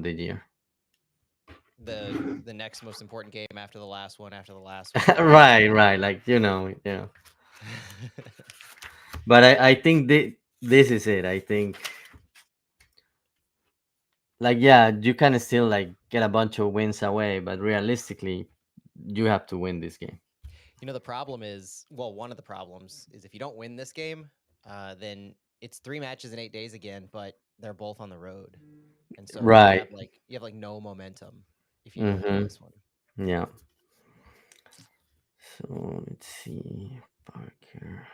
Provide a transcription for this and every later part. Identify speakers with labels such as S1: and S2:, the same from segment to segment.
S1: the year.
S2: The next most important game after the last one, after the last one.
S1: Right. Like yeah. But I think this is it. I think like yeah, you can still like get a bunch of wins away, but realistically, you have to win this game.
S2: The problem is, well, one of the problems is if you don't win this game, then it's 3 matches in 8 days again, but they're both on the road, and so
S1: Right.
S2: you have like no momentum if you don't win
S1: Mm-hmm.
S2: this one.
S1: Yeah. So let's see, Parker.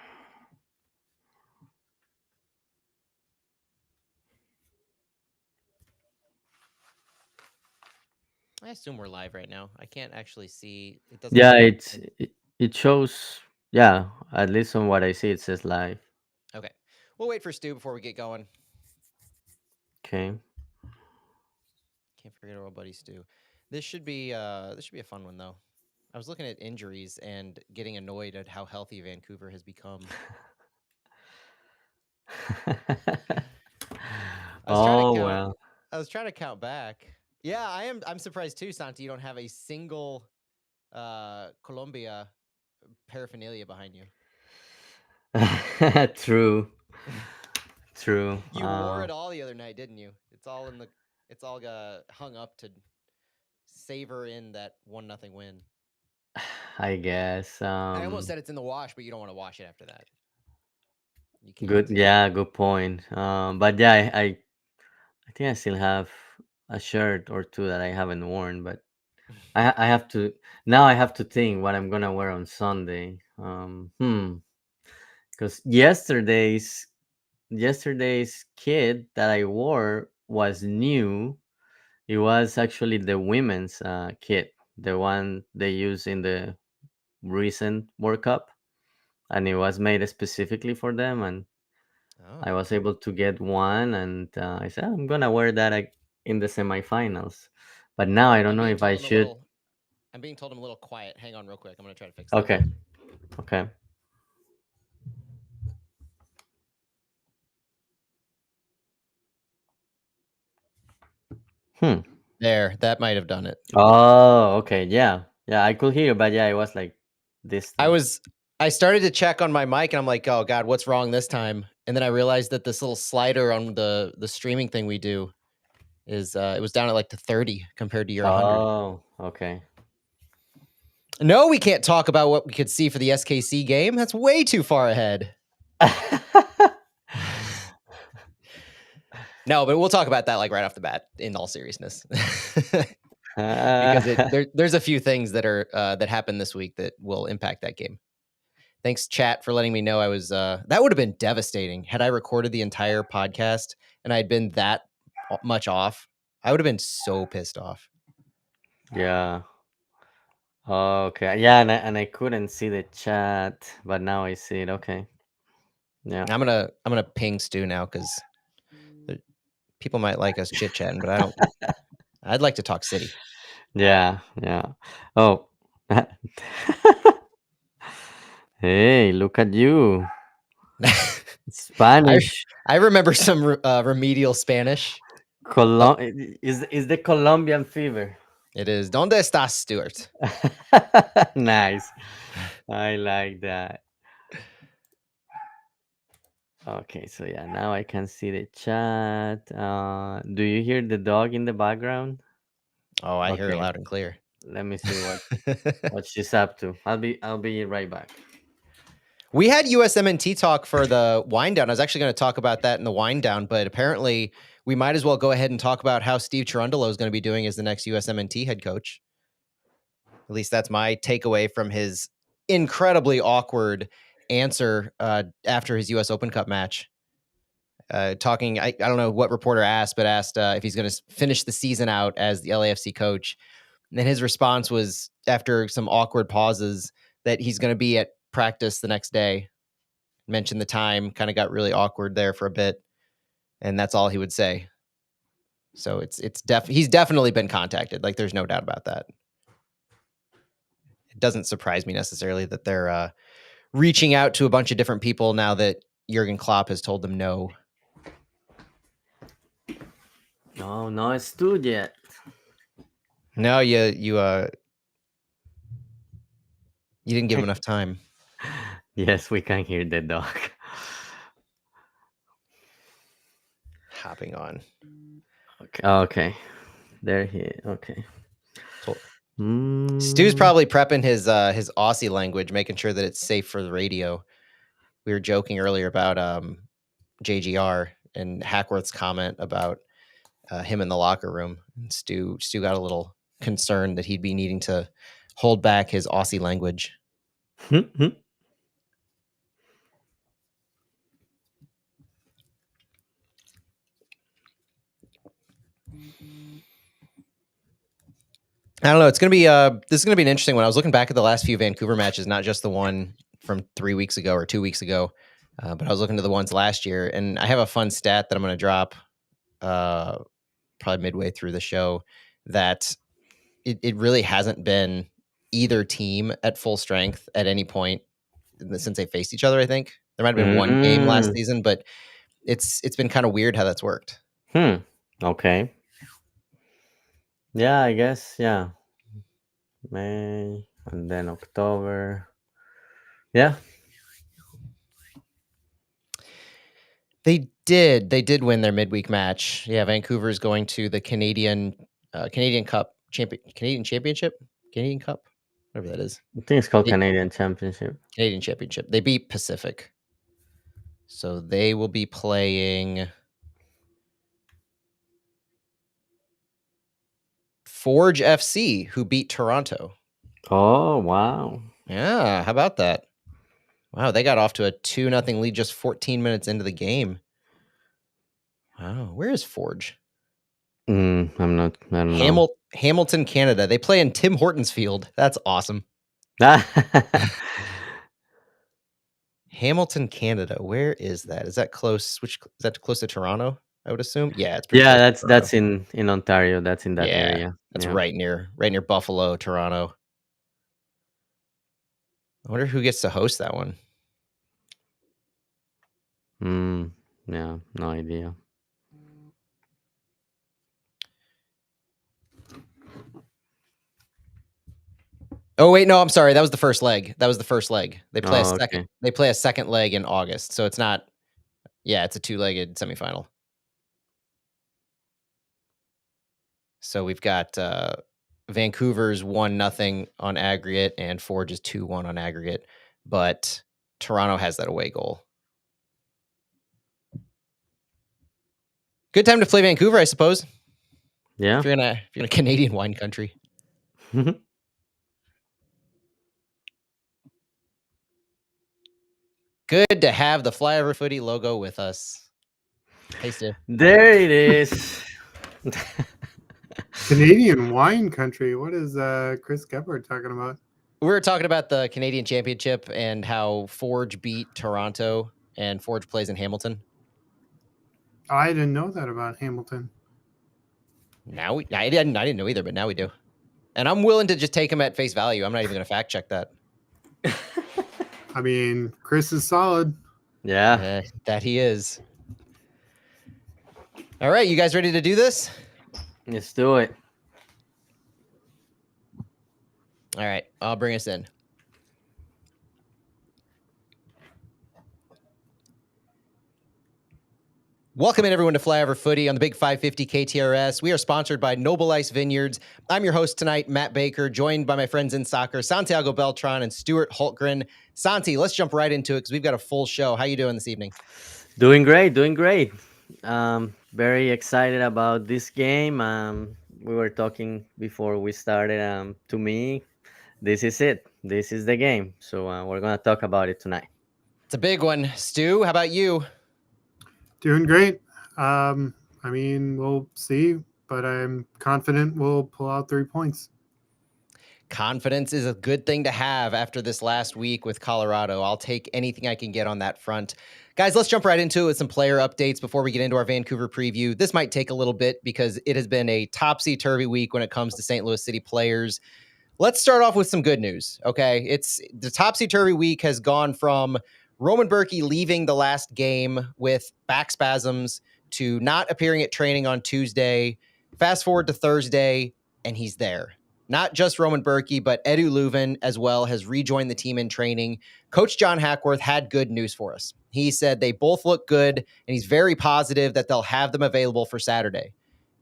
S2: I assume we're live right now. I can't actually see. It doesn't
S1: Yeah,
S2: say.
S1: it shows. Yeah, at least on what I see, it says live.
S2: Okay, we'll wait for Stu before we get going.
S1: Okay.
S2: Can't forget our old buddy Stu. This should be a fun one though. I was looking at injuries and getting annoyed at how healthy Vancouver has become. I was trying to
S1: Oh
S2: count.
S1: well.
S2: I was trying to count back. Yeah, I am. I'm surprised too, Santi. You don't have a single Colombia paraphernalia behind you.
S1: True. True.
S2: You wore it all the other night, didn't you? It's all in the. It's all hung up to savor in that 1-0 win.
S1: I guess.
S2: I almost said it's in the wash, but you don't want to wash it after that. You
S1: Good.
S2: can't.
S1: Yeah. Good point. But yeah, I think I still have a shirt or two that I haven't worn, but I have to now. I have to think what I'm gonna wear on Sunday. Because yesterday's kit that I wore was new. It was actually the women's kit, the one they use in the recent World Cup, and it was made specifically for them. And
S2: Oh,
S1: I was able to get one, and I said I'm gonna wear that in the semifinals. But now I don't
S2: I'm
S1: know
S2: being
S1: if I
S2: told I'm a
S1: should.
S2: little. I'm being told I'm a little quiet. Hang on, real quick. I'm gonna try to fix that.
S1: Okay, okay. Hmm.
S2: There, that might have done it.
S1: Oh, okay. Yeah, yeah. I could hear you, but yeah, it was like
S2: I
S1: distant.
S2: was. I started to check on my mic, and I'm like, "Oh God, what's wrong this time?" And then I realized that this little slider on the streaming thing we do is it was down at like the 30 compared to your 100.
S1: Oh, okay.
S2: No, we can't talk about what we could see for the SKC game. That's way too far ahead. No, but we'll talk about that like right off the bat. In all seriousness, because there's a few things that are that happened this week that will impact that game. Thanks, chat, for letting me know. I was that would have been devastating had I recorded the entire podcast and I'd been that much off. I would have been so pissed off.
S1: Yeah. Okay. Yeah, and I couldn't see the chat, but now I see it. Okay. Yeah.
S2: I'm gonna ping Stu now because people might like us chit chatting, but I don't. I'd like to talk city.
S1: Yeah. Yeah. Oh. Hey, look at you.
S2: I
S1: Spanish.
S2: I remember some remedial Spanish. Oh,
S1: Is the Colombian fever.
S2: it is. ¿Dónde estás, Stuart?
S1: Nice. I like that. Okay, so yeah, now I can see the chat. Do you hear the dog in the background?
S2: Oh, I hear it
S1: Okay,
S2: loud and clear.
S1: let me see what she's up to. I'll be right back.
S2: We had USMNT talk for the wind down. I was actually going to talk about that in the wind down, but apparently we might as well go ahead and talk about how Steve Cherundolo is going to be doing as the next USMNT head coach. At least that's my takeaway from his incredibly awkward answer after his US Open Cup match. Talking, I don't know what reporter asked, but asked if he's going to finish the season out as the LAFC coach. And then his response was, after some awkward pauses, that he's going to be at practice the next day. Mentioned the time, kind of got really awkward there for a bit, and that's all he would say. So he's definitely been contacted. Like, there's no doubt about that. It doesn't surprise me necessarily that they're reaching out to a bunch of different people now that Jurgen Klopp has told them no.
S1: Oh, no stood yet.
S2: No, you didn't give him enough time.
S1: Yes, we can hear the dog.
S2: Hopping on.
S1: Okay. Okay. There he. Okay.
S2: Stu's
S1: Mm.
S2: probably prepping his Aussie language, making sure that it's safe for the radio. We were joking earlier about JGR and Hackworth's comment about him in the locker room. And Stu got a little concerned that he'd be needing to hold back his Aussie language. I don't know. It's gonna be this is gonna be an interesting one. I was looking back at the last few Vancouver matches, not just the one from 3 weeks ago or 2 weeks ago, but I was looking to the ones last year, and I have a fun stat that I'm gonna drop uh, probably midway through the show that it really hasn't been either team at full strength at any point since they faced each other. I think there might have been one game last
S1: Mm.
S2: season, but it's been kind of weird how that's worked.
S1: Hmm. Okay. Yeah, I guess. Yeah. May and then October. Yeah.
S2: They did win their midweek match. Yeah, Vancouver's going to the Canadian Cup Canadian Championship, Canadian Cup, whatever that is.
S1: I think it's called
S2: They,
S1: Canadian Championship.
S2: Canadian Championship. They beat Pacific, so they will be playing Forge FC, who beat Toronto.
S1: Oh, wow.
S2: Yeah, how about that? Wow, they got off to a 2-0 lead just 14 minutes into the game. Wow, where is Forge?
S1: I'm not. I don't know.
S2: Hamilton, Canada. They play in Tim Hortons Field. That's awesome. Hamilton, Canada. Where is that? Is that close? Is that close to Toronto? I would assume. Yeah, it's pretty
S1: Yeah,
S2: close to Toronto.
S1: that's in Ontario. That's in that
S2: Yeah,
S1: area.
S2: that's
S1: Yeah.
S2: right near Buffalo, Toronto. I wonder who gets to host that one.
S1: Yeah. No idea.
S2: Oh wait, no, I'm sorry. That was the first leg. They play a
S1: Oh,
S2: second.
S1: okay.
S2: They play a second leg in August, so it's not. Yeah, it's a two-legged semifinal. So we've got Vancouver's 1-0 on aggregate and Forge is 2-1 on aggregate, but Toronto has that away goal. Good time to play Vancouver, I suppose.
S1: Yeah.
S2: If you're in a Canadian wine country. Good to have the Flyover Footy logo with us. Hey, Stu.
S1: There it is.
S3: Canadian wine country. What is Chris Gebhardt talking about?
S2: We were talking about the Canadian Championship and how Forge beat Toronto, and Forge plays in Hamilton.
S3: I didn't know that about Hamilton.
S2: Now I didn't know either, but now we do. And I'm willing to just take him at face value. I'm not even going to fact check that.
S3: I mean, Chris is solid.
S1: Yeah.
S2: That he is. All right, you guys ready to do this?
S1: Let's do it.
S2: All right, I'll bring us in. Welcome in, everyone, to Flyover Footy on the Big 550 KTRS. We are sponsored by Noble Ice Vineyards. I'm your host tonight, Matt Baker, joined by my friends in soccer, Santiago Beltran and Stuart Holtgren. Santi, let's jump right into it because we've got a full show. How you doing this evening?
S1: Doing great. Doing great. Very excited about this game. We were talking before we started. To me, this is it. This is the game. So we're gonna talk about it tonight.
S2: It's a big one. Stu, how about you?
S3: Doing great. I mean, we'll see, but I'm confident we'll pull out 3 points.
S2: Confidence is a good thing to have after this last week with Colorado. I'll take anything I can get on that front. Guys, let's jump right into it with some player updates before we get into our Vancouver preview. This might take a little bit because it has been a topsy-turvy week when it comes to St. Louis City players. Let's start off with some good news, okay? It's the topsy-turvy week has gone from Roman Berkey leaving the last game with back spasms to not appearing at training on Tuesday. Fast forward to Thursday, and he's there. Not just Roman Berkey, but Edu Leuven as well has rejoined the team in training. Coach John Hackworth had good news for us. He said they both look good, and he's very positive that they'll have them available for Saturday.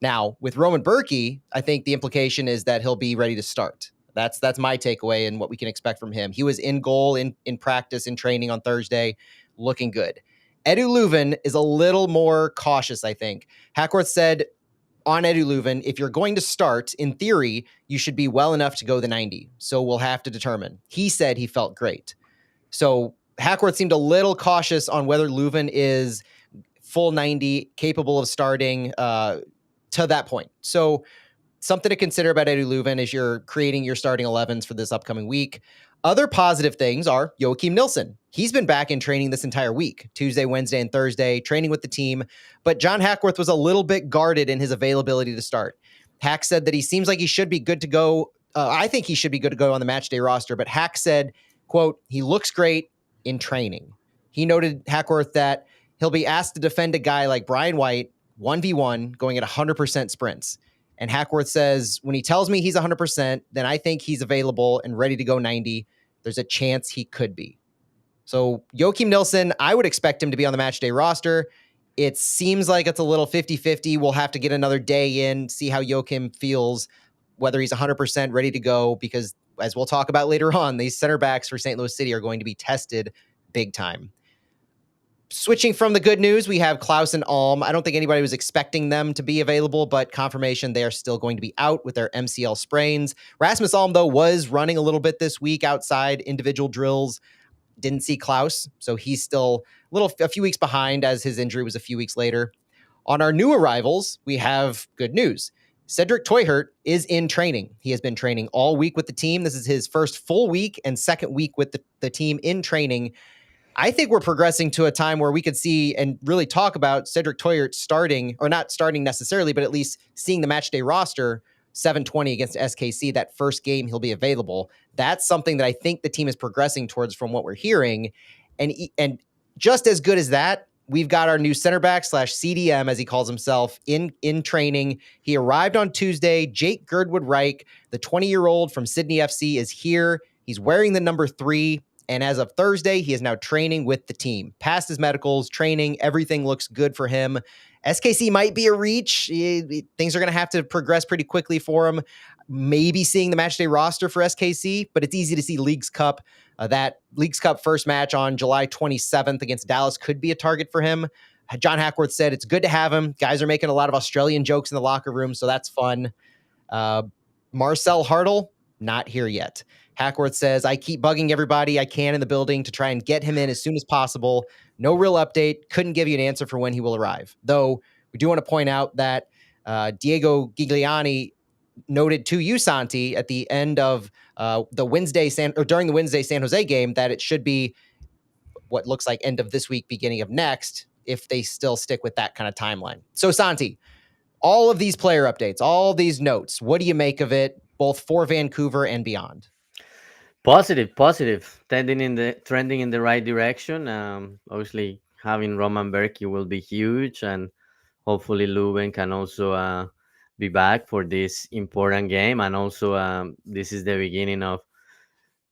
S2: Now, with Roman Berkey, I think the implication is that he'll be ready to start. That's my takeaway and what we can expect from him. He was in goal in practice, in training on Thursday, looking good. Edu Leuven is a little more cautious, I think. Hackworth said on Edu Leuven, if you're going to start, in theory, you should be well enough to go the 90. So we'll have to determine. He said he felt great. So Hackworth seemed a little cautious on whether Leuven is full 90, capable of starting to that point. So something to consider about Edu Leuven as you're creating your starting 11s for this upcoming week. Other positive things are Joachim Nilsson. He's been back in training this entire week, Tuesday, Wednesday, and Thursday, training with the team. But John Hackworth was a little bit guarded in his availability to start. Hack said that he seems like he should be good to go. I think he should be good to go on the match day roster. But Hack said, quote, he looks great in training. He noted, Hackworth, that he'll be asked to defend a guy like Brian White, 1v1, going at 100% sprints. And Hackworth says, when he tells me he's 100%, then I think he's available and ready to go 90. There's a chance he could be. So Joachim Nilsson, I would expect him to be on the match day roster. It seems like it's a little 50-50. We'll have to get another day in, see how Joachim feels, whether he's 100% ready to go, because as we'll talk about later on, these center backs for St. Louis City are going to be tested big time. Switching from the good news, we have Klaus and Alm. I don't think anybody was expecting them to be available, but confirmation they are still going to be out with their MCL sprains. Rasmus Alm, though, was running a little bit this week outside individual drills. Didn't see Klaus, so he's still a few weeks behind, as his injury was a few weeks later. On our new arrivals, we have good news. Cedric Teuchert is in training. He has been training all week with the team. This is his first full week and second week with the team in training. I think we're progressing to a time where we could see and really talk about Cedric Teuchert starting, or not starting necessarily, but at least seeing the match day roster 7:20 against SKC, that first game he'll be available. That's something that I think the team is progressing towards from what we're hearing. And just as good as that, we've got our new center back / CDM, as he calls himself, in training. He arrived on Tuesday. Jake Girdwood Reich, the 20-year-old from Sydney FC, is here. He's wearing the number 3. And as of Thursday, he is now training with the team. Passed his medicals, training, everything looks good for him. SKC might be a reach. Things are going to have to progress pretty quickly for him. Maybe seeing the matchday roster for SKC, but it's easy to see Leagues Cup. That Leagues Cup first match on July 27th against Dallas could be a target for him. John Hackworth said it's good to have him. Guys are making a lot of Australian jokes in the locker room, so that's fun. Marcel Hartl, not here yet. Hackworth says, I keep bugging everybody I can in the building to try and get him in as soon as possible. No real update. Couldn't give you an answer for when he will arrive. Though we do want to point out that Diego Gigliani noted to you, Santi, at the end of during the Wednesday San Jose game that it should be what looks like end of this week, beginning of next, if they still stick with that kind of timeline. So Santi, all of these player updates, all these notes, what do you make of it, both for Vancouver and beyond?
S1: Positive. Trending in the right direction. Obviously, having Roman Berkey will be huge, and hopefully Leuven can also be back for this important game. And also, this is the beginning of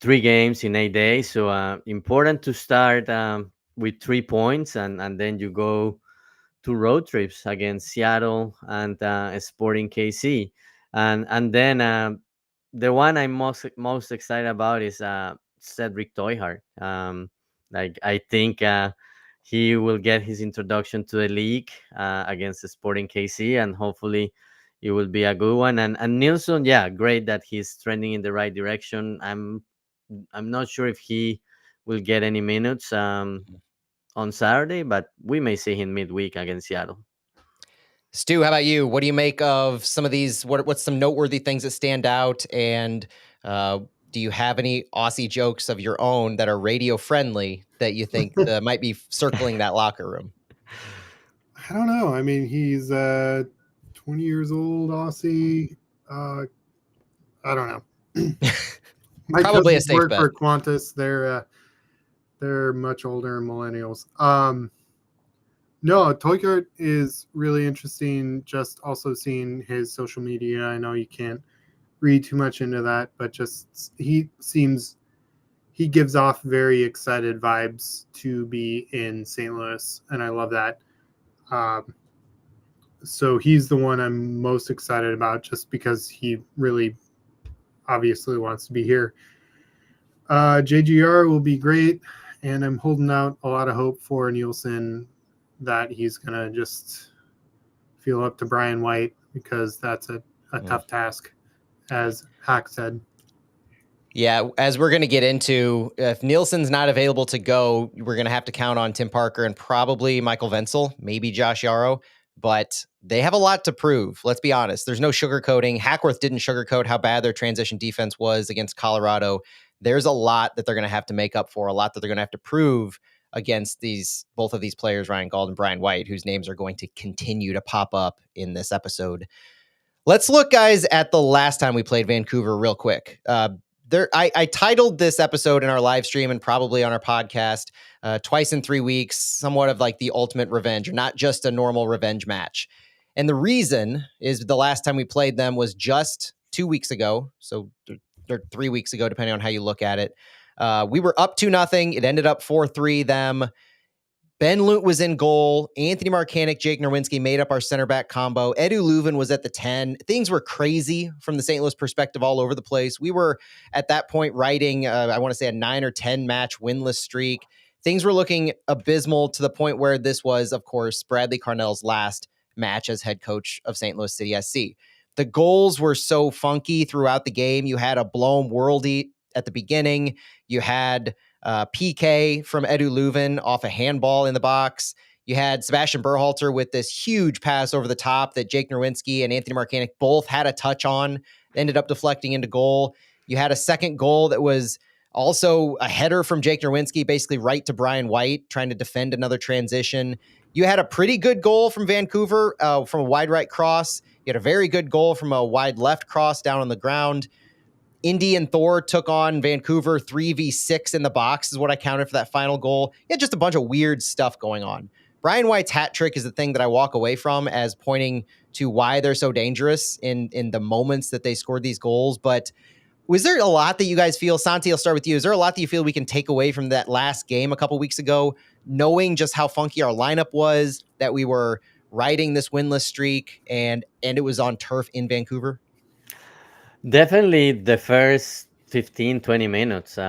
S1: 3 games in 8 days, so important to start with 3 points, and then you go 2 road trips against Seattle and Sporting KC, and then the one I'm most excited about is Cedric Teuchert. Like I think he will get his introduction to the league against the Sporting KC, and hopefully it will be a good one. And Nilsson, yeah, great that he's trending in the right direction. I'm not sure if he will get any minutes on Saturday, but we may see him midweek against Seattle.
S2: Stu, how about you? What do you make of some of these? What's some noteworthy things that stand out? And do you have any Aussie jokes of your own that are radio friendly that you think might be circling that locker room?
S3: I don't know. I mean, he's 20 years old, Aussie. I don't know.
S2: Probably a safe bet.
S3: For Qantas, they're much older and millennials. No, Toykart is really interesting. Just also seeing his social media. I know you can't read too much into that, but just he gives off very excited vibes to be in St. Louis, and I love that. Um, so he's the one I'm most excited about, just because he really obviously wants to be here. JGR will be great, and I'm holding out a lot of hope for Nielsen that he's gonna just feel up to Brian White, because that's a
S2: Mm.
S3: tough task, as Hack said.
S2: Yeah, as we're going to get into, if Nielsen's not available to go, we're going to have to count on Tim Parker and probably Michael Venzel, maybe Josh Yarrow, but they have a lot to prove. Let's be honest. There's no sugarcoating. Hackworth didn't sugarcoat how bad their transition defense was against Colorado. There's a lot that they're going to have to make up for, a lot that they're going to have to prove against both of these players, Ryan Gauld and Brian White, whose names are going to continue to pop up in this episode. Let's look, guys, at the last time we played Vancouver real quick. I titled this episode in our live stream and probably on our podcast, Twice in 3 Weeks, somewhat of like the ultimate revenge, or not just a normal revenge match. And the reason is the last time we played them was just 2 weeks ago. So, or 3 weeks ago, depending on how you look at it. We were up 2-0. It ended up 4-3 them. Ben Lunt was in goal. Anthony Markanek, Jake Nerwinski made up our center back combo. Edu Leuven was at the 10. Things were crazy from the St. Louis perspective all over the place. We were at that point riding, I want to say, a 9 or 10 match winless streak. Things were looking abysmal to the point where this was, of course, Bradley Carnell's last match as head coach of St. Louis City SC. The goals were so funky throughout the game. You had a blown worldie at the beginning. You had PK from Edu Leuven off a handball in the box. You had Sebastian Berhalter with this huge pass over the top that Jake Nerwinski and Anthony Markanek both had a touch on, ended up deflecting into goal. You had a second goal that was also a header from Jake Nerwinski, basically right to Brian White, trying to defend another transition. You had a pretty good goal from Vancouver from a wide right cross. You had a very good goal from a wide left cross down on the ground. Indy and Thor took on Vancouver 3v6 in the box is what I counted for that final goal. Yeah, just a bunch of weird stuff going on. Brian White's hat trick is the thing that I walk away from as pointing to why they're so dangerous in the moments that they scored these goals. But was there a lot that you guys feel, Santi, I'll start with you. Is there a lot that you feel we can take away from that last game a couple weeks ago, knowing just how funky our lineup was, that we were riding this winless streak and it was on turf in Vancouver?
S1: Definitely the first 15, 20 minutes.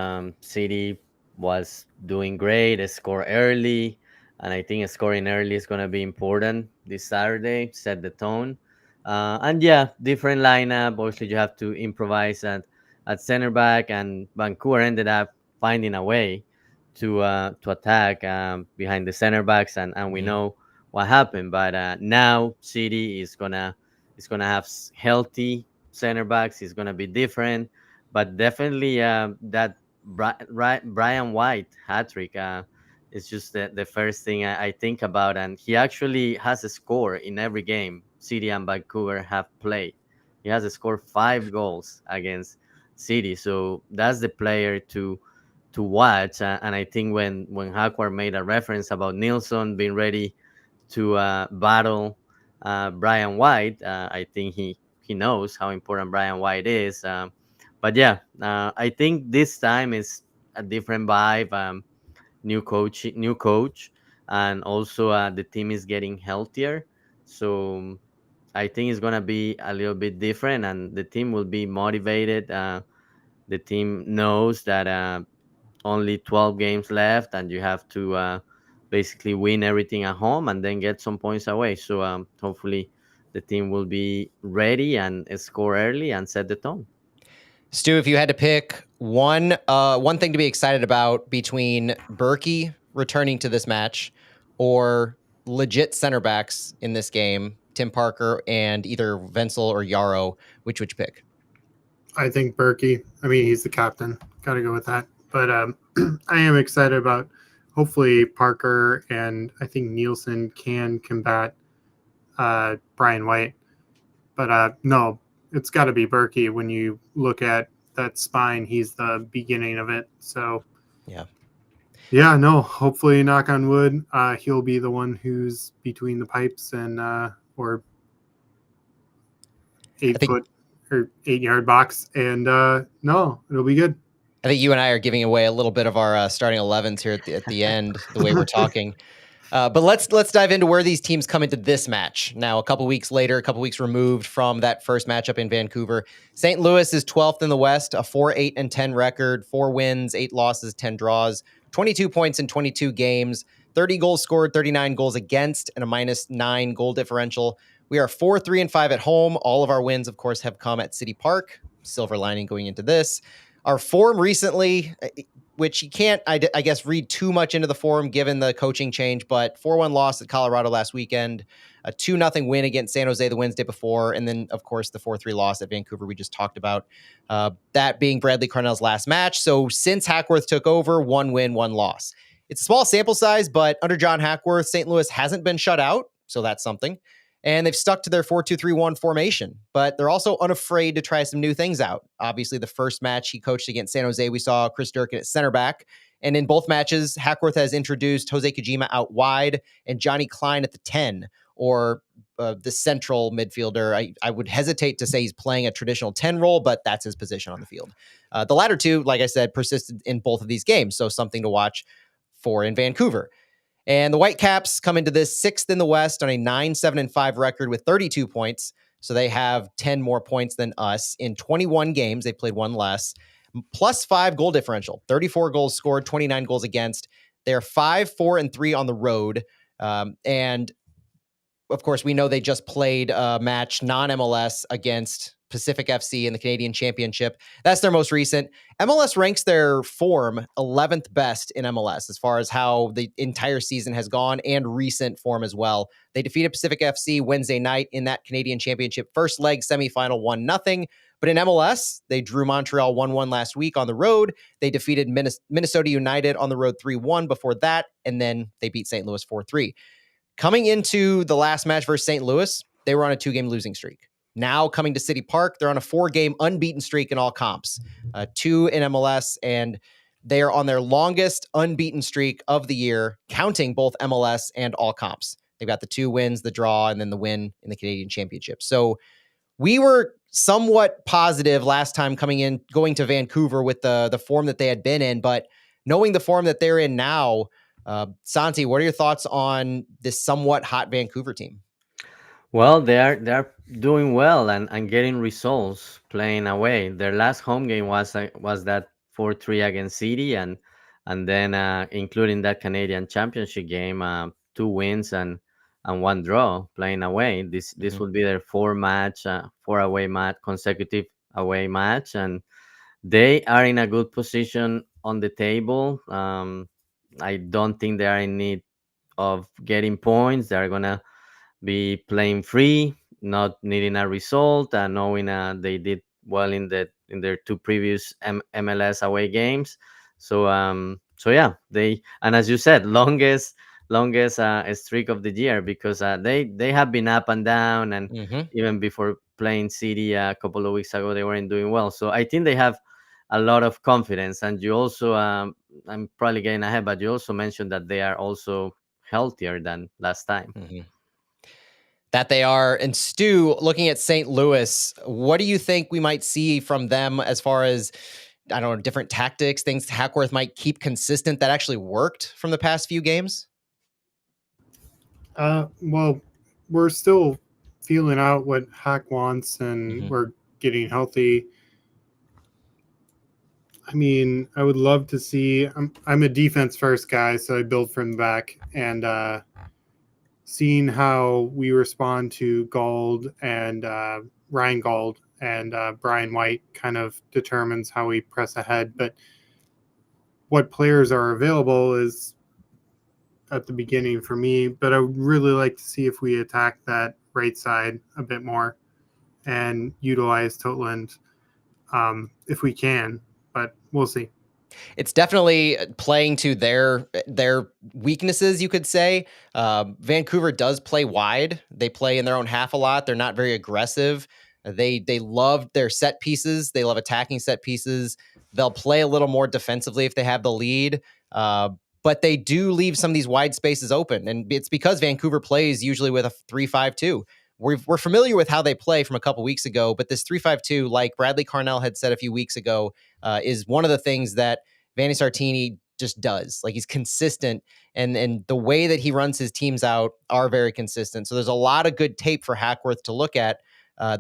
S1: City was doing great. They scored early. And I think scoring early is going to be important this Saturday, set the tone. And yeah, different lineup. Obviously, you have to improvise at center back. And Vancouver ended up finding a way to attack behind the center backs. And we know what happened. But now City is gonna have healthy center backs is going to be different, but definitely that Brian White hat trick is just the first thing I think about, and he actually has a score in every game City and Vancouver have played. He has a score 5 goals against City, so that's the player to watch. And I think when Hakwar made a reference about Nilsson being ready to battle Brian White, I think he knows how important Brian White is. But yeah, I think this time is a different vibe. New coach, and also the team is getting healthier. So I think it's gonna be a little bit different, and the team will be motivated. The team knows that only 12 games left, and you have to basically win everything at home and then get some points away. So hopefully the team will be ready and score early and set the tone.
S2: Stu, if you had to pick one thing to be excited about between Berkey returning to this match or legit center backs in this game, Tim Parker and either Venzel or Yarrow, which would you pick?
S3: I think Berkey. I mean, he's the captain. Got to go with that. But I am excited about hopefully Parker, and I think Nielsen can combat Brian White. But no, it's got to be Berkey. When you look at that spine, he's the beginning of it. So
S2: Yeah.
S3: Yeah, no. Hopefully, knock on wood, he'll be the one who's between the pipes and or
S2: I
S3: eight
S2: think
S3: foot or 8 yard box, and no, it'll be good.
S2: I think you and I are giving away a little bit of our starting 11s here at the end, the way we're talking. But let's dive into where these teams come into this match. Now, a couple weeks later, a couple weeks removed from that first matchup in Vancouver, St. Louis is 12th in the West, a 4-8-10 record, 4 wins, 8 losses, 10 draws, 22 points in 22 games, 30 goals scored, 39 goals against, and a -9 goal differential. We are 4-3-5 at home. All of our wins, of course, have come at City Park. Silver lining going into this. Our form recently, which you can't, I guess, read too much into the form given the coaching change, but 4-1 loss at Colorado last weekend, a 2-0 win against San Jose the Wednesday before, and then, of course, the 4-3 loss at Vancouver we just talked about, that being Bradley Carnell's last match. So since Hackworth took over, 1 win, 1 loss. It's a small sample size, but under John Hackworth, St. Louis hasn't been shut out, so that's something. And they've stuck to their 4-2-3-1 formation, but they're also unafraid to try some new things out. Obviously, the first match he coached against San Jose, we saw Chris Durkin at center back. And in both matches, Hackworth has introduced Jose Kojima out wide and Johnny Klein at the 10, or the central midfielder. I would hesitate to say he's playing a traditional 10 role, but that's his position on the field. The latter two, like I said, persisted in both of these games, so something to watch for in Vancouver. And the Whitecaps come into this 6th in the West on a 9-7-5 record with 32 points. So they have 10 more points than us. In 21 games, they played one less. +5 goal differential, 34 goals scored, 29 goals against. They're 5-4-3 on the road. And of course, we know they just played a match non-MLS against Pacific FC in the Canadian Championship. That's their most recent. MLS ranks their form 11th best in MLS as far as how the entire season has gone, and recent form as well. They defeated Pacific FC Wednesday night in that Canadian Championship first leg semifinal 1-0. But in MLS, they drew Montreal 1-1 last week on the road. They defeated Minnesota United on the road 3-1 before that, and then they beat St. Louis 4-3. Coming into the last match versus St. Louis, they were on a 2-game losing streak. Now coming to City Park, they're on a 4-game unbeaten streak in all comps, 2 in MLS, and they are on their longest unbeaten streak of the year, counting both MLS and all comps. They've got the 2 wins, the draw, and then the win in the Canadian Championship. So we were somewhat positive last time going to Vancouver with the form that they had been in, but knowing the form that they're in now, Santi, what are your thoughts on this somewhat hot Vancouver team?
S1: Well, they are doing well and getting results playing away. Their last home game was that 4-3 against City, and then including that Canadian Championship game, 2 wins and 1 draw playing away. This
S2: Mhm.
S1: will be their 4 away match, consecutive away match, and they are in a good position on the table. I don't think they are in need of getting points. They are gonna be playing free, not needing a result, and knowing they did well in their 2 previous MLS away games. So yeah, they, and as you said, longest streak of the year, because they have been up and down, and
S2: Mhm.
S1: even before playing City a couple of weeks ago, they weren't doing well. So I think they have a lot of confidence. And you also, I'm probably getting ahead, but you also mentioned that they are also healthier than last time.
S2: Mhm. That they are. And Stu, looking at St. Louis, what do you think we might see from them as far as, I don't know, different tactics, things Hackworth might keep consistent that actually worked from the past few games?
S3: Well, we're still feeling out what Hack wants, and
S2: Mhm.
S3: we're getting healthy. I mean, I would love to see. I'm a defense first guy, so I build from the back, and seeing how we respond to Gold and Ryan Gold and Brian White kind of determines how we press ahead. But what players are available is at the beginning for me. But I would really like to see if we attack that right side a bit more and utilize Totland if we can. But we'll see.
S2: It's definitely playing to their weaknesses, you could say. Vancouver does play wide. They play in their own half a lot. They're not very aggressive. They love their set pieces. They love attacking set pieces. They'll play a little more defensively if they have the lead. but they do leave some of these wide spaces open. And it's because Vancouver plays usually with a 3-5-2. We're familiar with how they play from a couple weeks ago, but this 3-5-2, like Bradley Carnell had said a few weeks ago, is one of the things that Vanni Sartini just does. Like, he's consistent, and the way that he runs his teams out are very consistent. So there's a lot of good tape for Hackworth to look at.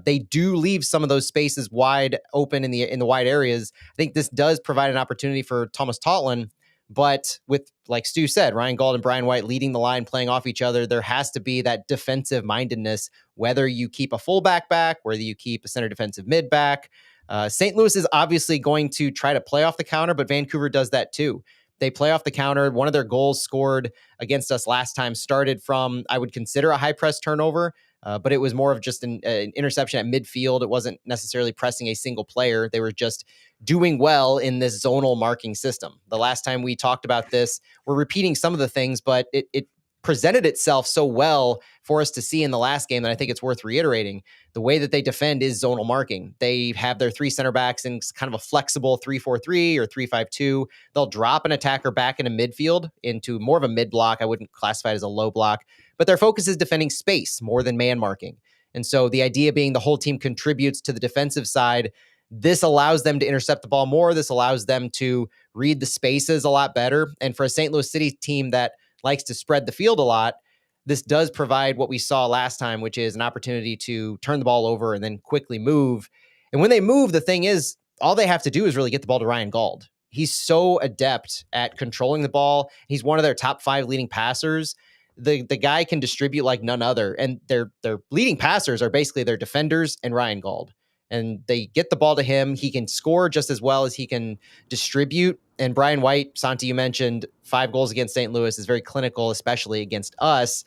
S2: They do leave some of those spaces wide open in the wide areas. I think this does provide an opportunity for Thomas Totland, but with, like Stu said, Ryan Gauld and Brian White leading the line, playing off each other, there has to be that defensive mindedness, whether you keep a fullback back, whether you keep a center defensive mid back. St. Louis is obviously going to try to play off the counter, but Vancouver does that too. They play off the counter. One of their goals scored against us last time started from, I would consider, a high press turnover, but it was more of just an interception at midfield. It wasn't necessarily pressing a single player. They were just doing well in this zonal marking system. The last time we talked about this, we're repeating some of the things, but it presented itself so well for us to see in the last game that I think it's worth reiterating. The way that they defend is zonal marking. They have their three center backs in kind of a flexible 3-4-3 or 3-5-2. They'll drop an attacker back into midfield into more of a mid block. I wouldn't classify it as a low block, but their focus is defending space more than man marking. And so the idea being the whole team contributes to the defensive side. This allows them to intercept the ball more. This allows them to read the spaces a lot better. And for a St. Louis City team that likes to spread the field a lot, this does provide what we saw last time, which is an opportunity to turn the ball over and then quickly move. And when they move, the thing is, all they have to do is really get the ball to Ryan Gauld. He's so adept at controlling the ball. He's one of their top 5 leading passers. The guy can distribute like none other. And their leading passers are basically their defenders and Ryan Gauld. And they get the ball to him. He can score just as well as he can distribute. And Brian White, Santi, you mentioned 5 goals against St. Louis, is very clinical, especially against us.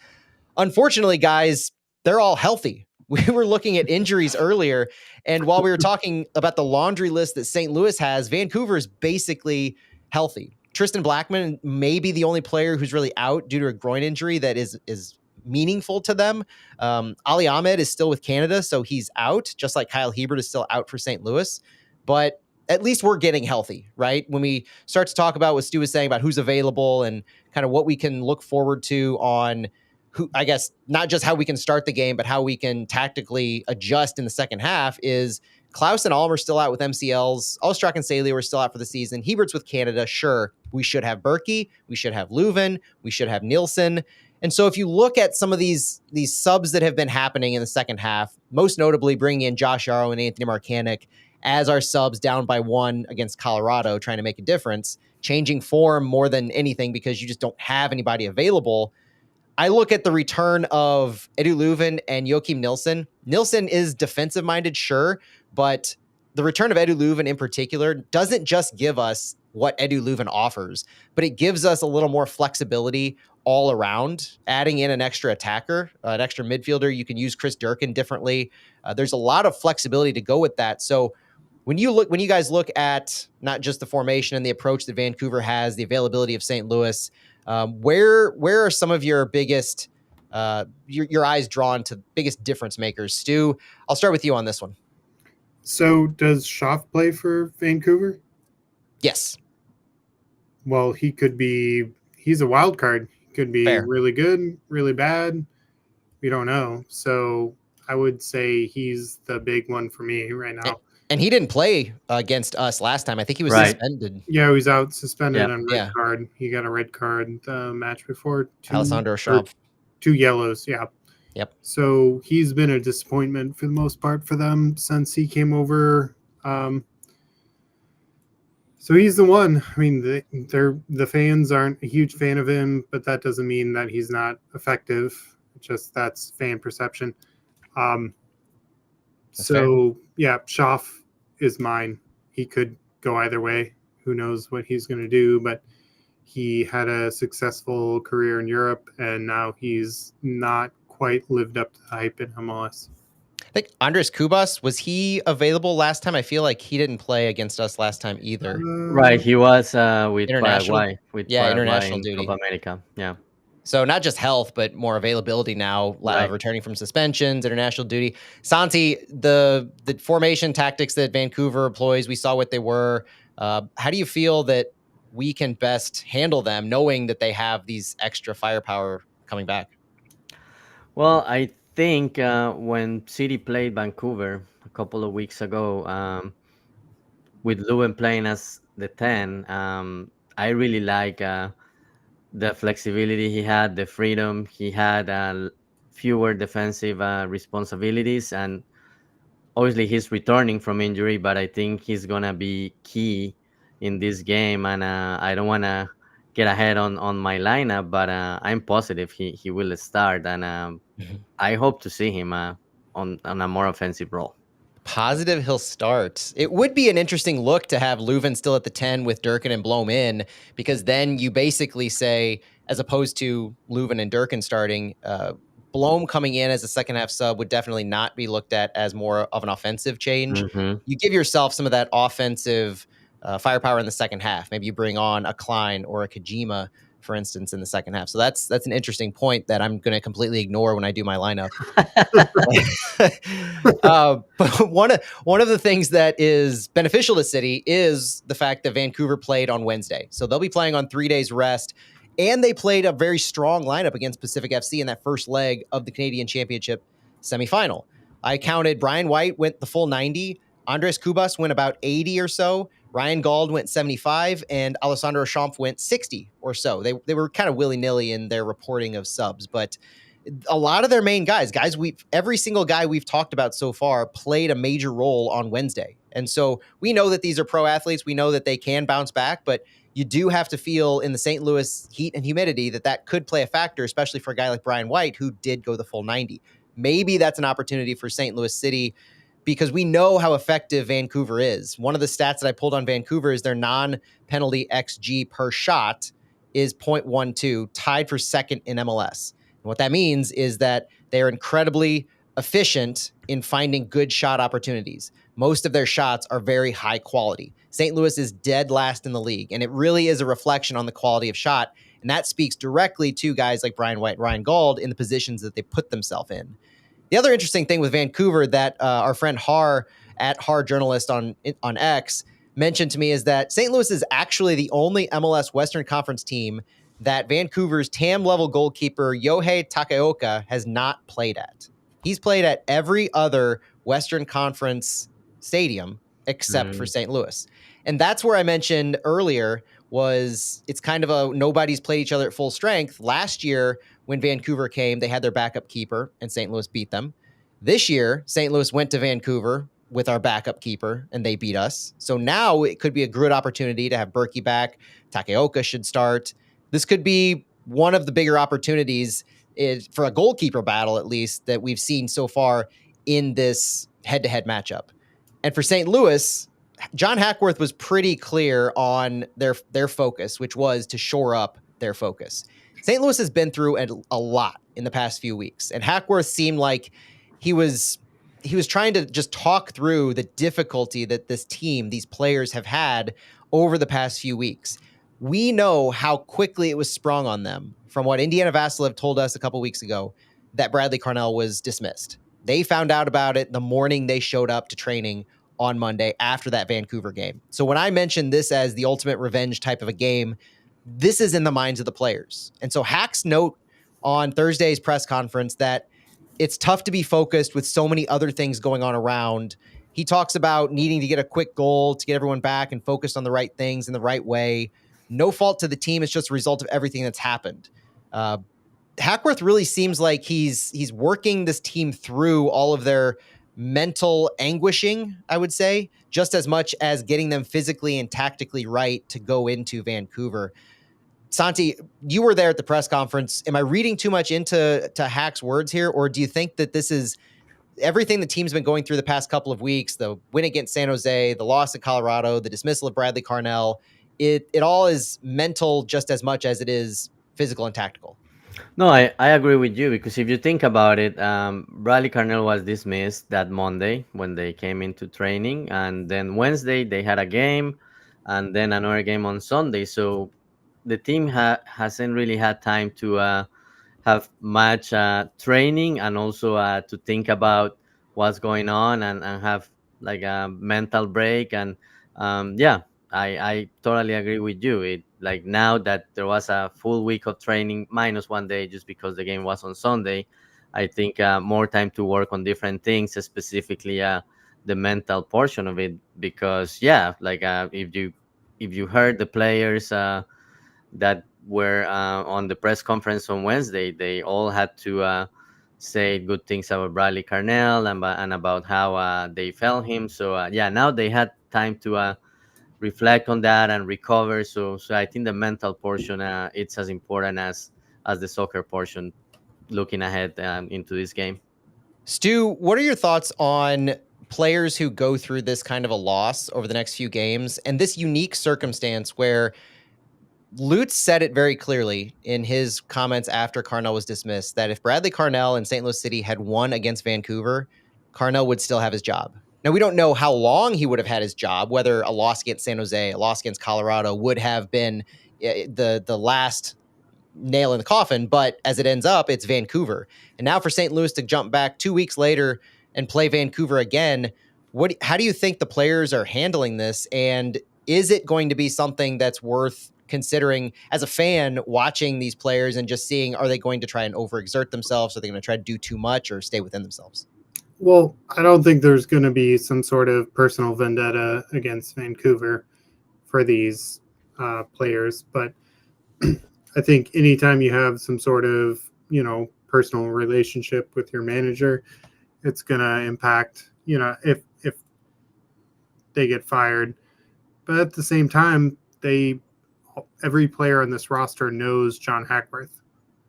S2: Unfortunately, guys, they're all healthy. We were looking at injuries earlier, and while we were talking about the laundry list that St. Louis has, Vancouver is basically healthy. Tristan Blackman may be the only player who's really out due to a groin injury that is meaningful to them. Ali Ahmed is still with Canada, so he's out, just like Kyle Hebert is still out for St. Louis. But at least we're getting healthy, right? When we start to talk about what Stu was saying about who's available and kind of what we can look forward to on who, I guess, not just how we can start the game, but how we can tactically adjust in the second half, is Klaus and Alm are still out with MCLs. Allstrock and Saley were still out for the season. Hebert's with Canada. Sure, we should have Berkey. We should have Leuven. We should have Nielsen. And so if you look at some of these subs that have been happening in the second half, most notably bringing in Josh Yarrow and Anthony Markanek as our subs down by 1 against Colorado, trying to make a difference, changing form more than anything because you just don't have anybody available. I look at the return of Edu Leuven and Joachim Nilsson. Nilsson is defensive-minded, sure, but the return of Edu Leuven in particular doesn't just give us what Edu Leuven offers, but it gives us a little more flexibility all around, adding in an extra attacker, an extra midfielder. You can use Chris Durkin differently. There's a lot of flexibility to go with that. So when you guys look at not just the formation and the approach that Vancouver has, the availability of St. Louis, where are some of your biggest your eyes drawn to biggest difference makers? Stu, I'll start with you on this one.
S3: So does Schaff play for Vancouver?
S2: Yes.
S3: Well, he's a wild card. He could be
S2: Fair.
S3: really good, really bad. We don't know. So I would say he's the big one for me right now.
S2: And he didn't play against us last time. I think he was suspended.
S3: Yeah, he was out suspended on red
S2: Yeah.
S3: card. He got a red card the match before.
S2: Alessandro Schaff.
S3: 2 yellows, yeah.
S2: Yep.
S3: So he's been a disappointment for the most part for them since he came over. So he's the one. I mean, the fans aren't a huge fan of him, but that doesn't mean that he's not effective. Just that's fan perception. So yeah, Schaff is mine. He could go either way. Who knows what he's going to do, but he had a successful career in Europe, and now he's not quite lived up to the hype in MLS.
S2: I think Andres Kubas, was he available last time? I feel like he didn't play against us last time either.
S1: Right, he was with
S2: International-
S1: Paraguay.
S2: international
S1: in
S2: duty.
S1: Copa America. Yeah.
S2: So not just health, but more availability now,
S1: Right.
S2: returning from suspensions, international duty. Santi, the formation tactics that Vancouver employs, we saw what they were. How do you feel that we can best handle them, knowing that they have these extra firepower coming back?
S1: Well, I think when City played Vancouver a couple of weeks ago, with Lewin playing as the 10, I really like the flexibility he had, the freedom he had, fewer defensive responsibilities, and obviously he's returning from injury, but I think he's gonna be key in this game. And I don't wanna get ahead on my lineup, but I'm positive he will start, and I hope to see him on a more offensive role.
S2: Positive he'll start. It would be an interesting look to have Leuven still at the 10 with Durkin and Blom in, because then you basically say, as opposed to Leuven and Durkin starting, Blom coming in as a second half sub would definitely not be looked at as more of an offensive change.
S1: Hmm.
S2: You give yourself some of that offensive firepower in the second half. Maybe you bring on a Klein or a Kojima, for instance, in the second half. So that's an interesting point that I'm going to completely ignore when I do my lineup. But one of the things that is beneficial to City is the fact that Vancouver played on Wednesday, so they'll be playing on 3 days rest, and they played a very strong lineup against Pacific FC in that first leg of the Canadian Championship semifinal. I counted Brian White went the full 90, Andres Cubas went about 80 or so, Ryan Gauld went 75, and Alessandro Schampf went 60 or so. They were kind of willy nilly in their reporting of subs, but a lot of their main guys we every single guy we've talked about so far played a major role on Wednesday. And so we know that these are pro athletes. We know that they can bounce back, but you do have to feel in the St. Louis heat and humidity that could play a factor, especially for a guy like Brian White, who did go the full 90. Maybe that's an opportunity for St. Louis City, because we know how effective Vancouver is. One of the stats that I pulled on Vancouver is their non-penalty XG per shot is 0.12, tied for second in MLS. And what that means is that they are incredibly efficient in finding good shot opportunities. Most of their shots are very high quality. St. Louis is dead last in the league, and it really is a reflection on the quality of shot. And that speaks directly to guys like Brian White, Ryan Gauld in the positions that they put themselves in. The other interesting thing with Vancouver that our friend Har at Har Journalist on X mentioned to me is that St. Louis is actually the only MLS Western Conference team that Vancouver's TAM level goalkeeper Yohei Takaoka has not played at. He's played at every other Western Conference stadium except for St. Louis. And that's where I mentioned earlier was it's kind of a nobody's played each other at full strength. Last year, when Vancouver came, they had their backup keeper, and St. Louis beat them. This year, St. Louis went to Vancouver with our backup keeper, and they beat us. So now it could be a good opportunity to have Berkey back. Takaoka should start. This could be one of the bigger opportunities for a goalkeeper battle, at least, that we've seen so far in this head-to-head matchup. And for St. Louis, John Hackworth was pretty clear on their focus, which was to shore up their focus. St. Louis has been through a lot in the past few weeks, and Hackworth seemed like he was trying to just talk through the difficulty that this team, these players have had over the past few weeks. We know how quickly it was sprung on them from what Indiana Vassilev told us a couple weeks ago that Bradley Carnell was dismissed. They found out about it the morning they showed up to training on Monday after that Vancouver game. So when I mentioned this as the ultimate revenge type of a game, this is in the minds of the players. And so Hack's note on Thursday's press conference that it's tough to be focused with so many other things going on around. He talks about needing to get a quick goal to get everyone back and focused on the right things in the right way. No fault to the team. It's just a result of everything that's happened. Hackworth really seems like he's working this team through all of their mental anguishing, I would say, just as much as getting them physically and tactically right to go into Vancouver. Santi, you were there at the press conference. Am I reading too much into Hack's words here, or do you think that this is everything the team's been going through the past couple of weeks, the win against San Jose, the loss at Colorado, the dismissal of Bradley Carnell, it all is mental just as much as it is physical and tactical?
S1: No, I agree with you, because if you think about it, Bradley Carnell was dismissed that Monday when they came into training, and then Wednesday they had a game, and then another game on Sunday. So the team hasn't really had time to have much training, and also to think about what's going on, and have like a mental break. And yeah, I totally agree with you. It like now that there was a full week of training minus 1 day just because the game was on Sunday, I think more time to work on different things, specifically the mental portion of it. Because yeah, like if you heard the players that were on the press conference on Wednesday, they all had to say good things about Bradley Carnell and about how they felt him. So yeah, now they had time to reflect on that and recover. So I think the mental portion it's as important as the soccer portion looking ahead into this game.
S2: Stu, what are your thoughts on players who go through this kind of a loss over the next few games and this unique circumstance where Lutz said it very clearly in his comments after Carnell was dismissed that if Bradley Carnell and St. Louis City had won against Vancouver, Carnell would still have his job. Now, we don't know how long he would have had his job, whether a loss against San Jose, a loss against Colorado would have been the last nail in the coffin, but as it ends up, it's Vancouver. And now for St. Louis to jump back 2 weeks later and play Vancouver again, how do you think the players are handling this? And is it going to be something that's worth considering as a fan watching these players and just seeing, are they going to try and overexert themselves? Are they going to try to do too much or stay within themselves?
S3: Well, I don't think there's going to be some sort of personal vendetta against Vancouver for these players, but I think anytime you have some sort of, personal relationship with your manager, it's going to impact, if they get fired. But at the same time, every player on this roster knows John Hackworth.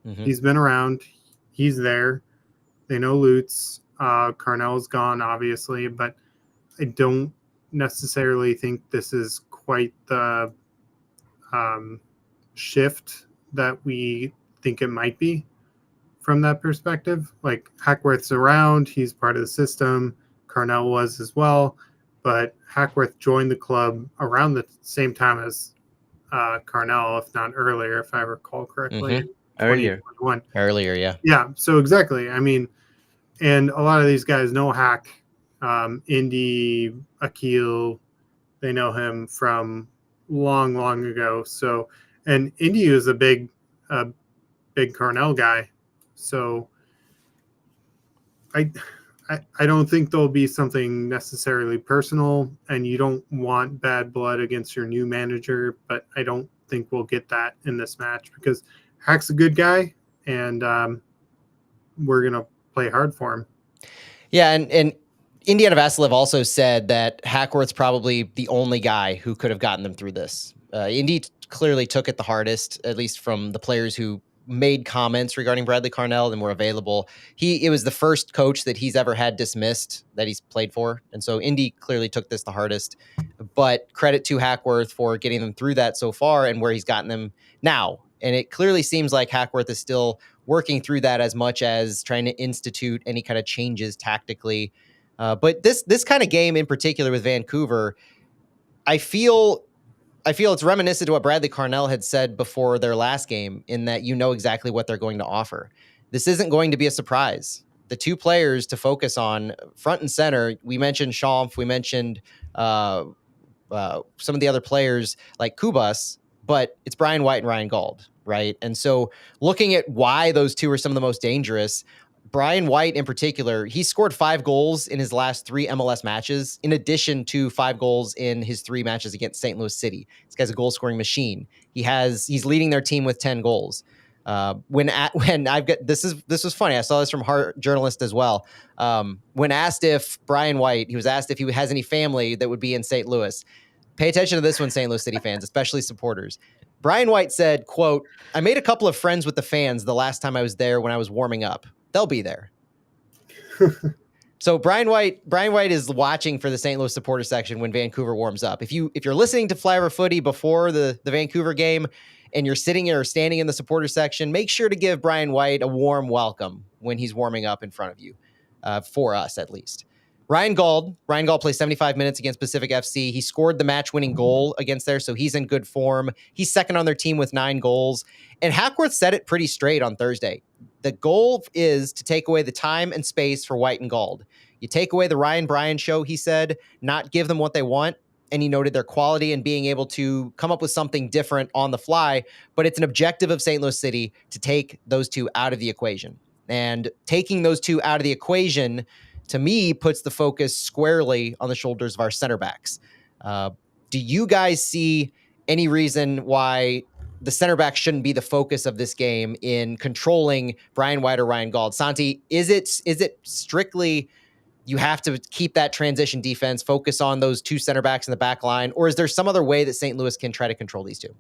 S2: Mm-hmm.
S3: He's been around. He's there. They know Lutz. Carnell's gone, obviously, but I don't necessarily think this is quite the shift that we think it might be from that perspective. Like, Hackworth's around. He's part of the system. Carnell was as well. But Hackworth joined the club around the same time as Carnell, if not earlier, if I recall correctly.
S2: Mm-hmm.
S1: Earlier.
S3: 2021.
S2: Earlier, yeah.
S3: Yeah, so exactly. I mean, and a lot of these guys know Hack, Indy, Akil. They know him from long, long ago. So, and Indy is a big Carnell guy. So, I don't think there'll be something necessarily personal, and you don't want bad blood against your new manager. But I don't think we'll get that in this match because Hack's a good guy, and we're gonna play hard for him.
S2: Yeah, and Indiana Vassilev also said that Hackworth's probably the only guy who could have gotten them through this. Indy clearly took it the hardest, at least from the players who made comments regarding Bradley Carnell and were available. It was the first coach that he's ever had dismissed that he's played for, and so Indy clearly took this the hardest. But credit to Hackworth for getting them through that so far and where he's gotten them now. And it clearly seems like Hackworth is still working through that as much as trying to institute any kind of changes tactically. But this kind of game in particular with Vancouver, I feel it's reminiscent to what Bradley Carnell had said before their last game, in that you know exactly what they're going to offer. This isn't going to be a surprise. The two players to focus on front and center, we mentioned Schaumf, we mentioned some of the other players like Kubas, but it's Brian White and Ryan Gauld, right? And so looking at why those two are some of the most dangerous, Brian White in particular, he scored 5 goals in his last 3 MLS matches, in addition to 5 goals in his 3 matches against St. Louis City. This guy's a goal scoring machine. He's leading their team with 10 goals. When I've got this was funny. I saw this from Heart Journalist as well. When asked if Brian White, he was asked if he has any family that would be in St. Louis. Pay attention to this one, St. Louis City fans, especially supporters. Brian White said, quote, "I made a couple of friends with the fans the last time I was there when I was warming up. They'll be there." So Brian White is watching for the St. Louis supporter section when Vancouver warms up. If you're listening to Flyover Footy before the Vancouver game and you're sitting or standing in the supporter section, make sure to give Brian White a warm welcome when he's warming up in front of you, for us at least. Ryan Gauld plays 75 minutes against Pacific FC. He scored the match-winning goal against there, so he's in good form. He's second on their team with 9 goals. And Hackworth said it pretty straight on Thursday. The goal is to take away the time and space for White and Gauld. You take away the Ryan Bryan show, he said, not give them what they want. and he noted their quality and being able to come up with something different on the fly. But it's an objective of St. Louis City to take those two out of the equation. And taking those two out of the equation, to me, puts the focus squarely on the shoulders of our center backs. Do you guys see any reason why the center back shouldn't be the focus of this game in controlling Brian White or Ryan Gauld? Santi, is it strictly you have to keep that transition defense, focus on those two center backs in the back line, or is there some other way that St. Louis can try to control these two?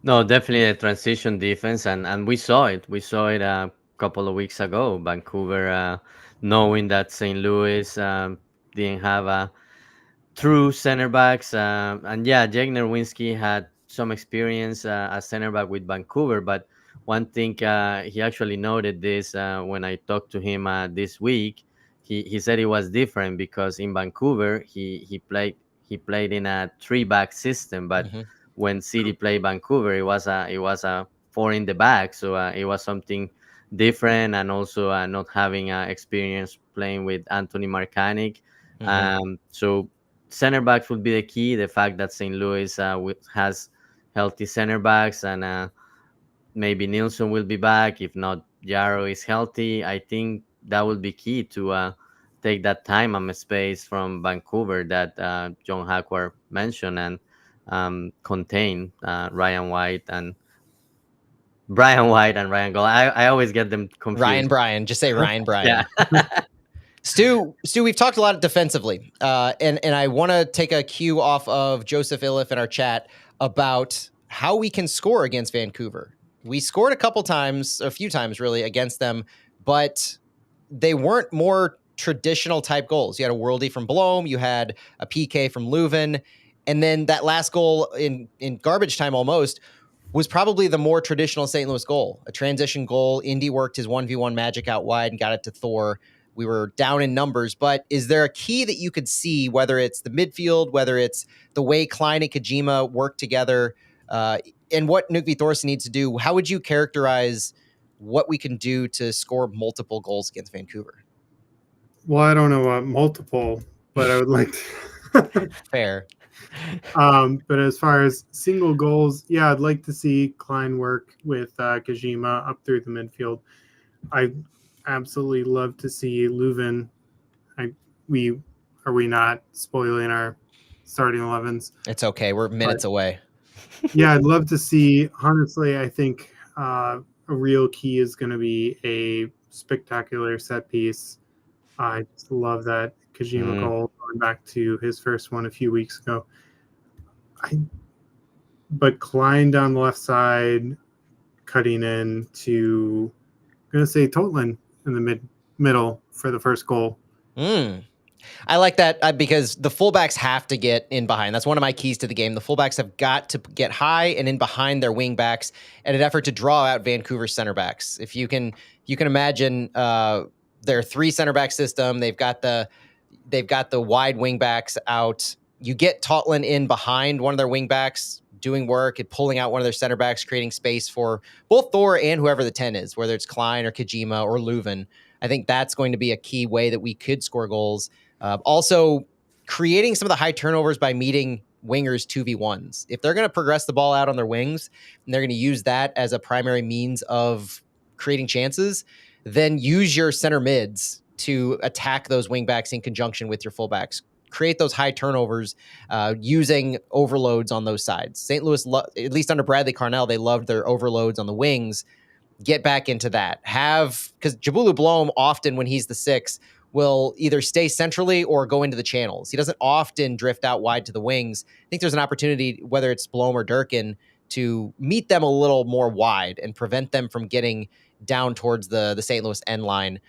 S1: No, definitely a transition defense, and we saw it. We saw it a couple of weeks ago. Vancouver, knowing that St. Louis didn't have a true center backs, and yeah, Jake Nerwinski had some experience as center back with Vancouver. But one thing he actually noted this when I talked to him this week. He said it was different because in Vancouver he played in a three back system, but
S2: Mm-hmm.
S1: when City played Vancouver, it was a four in the back, so it was something different, and also not having experience playing with Anthony Marcanic.
S2: Mm-hmm.
S1: So center backs would be the key. The fact that St. Louis has healthy center backs, and maybe Nilsson will be back. If not, Yarrow is healthy. I think that will be key to take that time and space from Vancouver that John Hackward mentioned, and contain Ryan White and Brian White and Ryan Gold. I always get them confused.
S2: Ryan Bryan, just say Ryan Bryan.
S1: Yeah.
S2: Stu, we've talked a lot defensively, and I want to take a cue off of Joseph Iliff in our chat about how we can score against Vancouver. We scored a few times really against them, but they weren't more traditional type goals. You had a worldie from Blom, you had a PK from Leuven, and then that last goal in garbage time almost was probably the more traditional St. Louis goal, a transition goal. Indy worked his 1v1 magic out wide and got it to Thor. We were down in numbers, but is there a key that you could see, whether it's the midfield, whether it's the way Klein and Kojima work together, and what Knut Thorsen needs to do? How would you characterize what we can do to score multiple goals against Vancouver?
S3: Well, I don't know about multiple, but I would like to.
S2: Fair.
S3: But as far as single goals, yeah, I'd like to see Klein work with Kojima up through the midfield. I absolutely love to see Leuven. Are we not spoiling our starting 11s?
S2: It's okay. We're minutes away.
S3: Yeah, I'd love to see. Honestly, I think a real key is going to be a spectacular set piece. I just love that Kojima goal, going back to his first one a few weeks ago. But Klein down the left side, cutting in to, I'm going to say Totland in the middle for the first goal.
S2: I like that because the fullbacks have to get in behind. That's one of my keys to the game. The fullbacks have got to get high and in behind their wingbacks in an effort to draw out Vancouver center backs. If you can imagine their three center back system. They've got the wide wingbacks out. You get Totland in behind one of their wingbacks doing work and pulling out one of their center backs, creating space for both Thor and whoever the 10 is, whether it's Klein or Kojima or Leuven. I think that's going to be a key way that we could score goals. Also, creating some of the high turnovers by meeting wingers 2v1s. If they're going to progress the ball out on their wings and they're going to use that as a primary means of creating chances, then use your center mids to attack those wingbacks in conjunction with your fullbacks. Create those high turnovers using overloads on those sides. St. Louis, at least under Bradley Carnell, they loved their overloads on the wings. Get back into that. Because Jabulu Blom often, when he's the 6, will either stay centrally or go into the channels. He doesn't often drift out wide to the wings. I think there's an opportunity, whether it's Blom or Durkin, to meet them a little more wide and prevent them from getting down towards the St. Louis end line.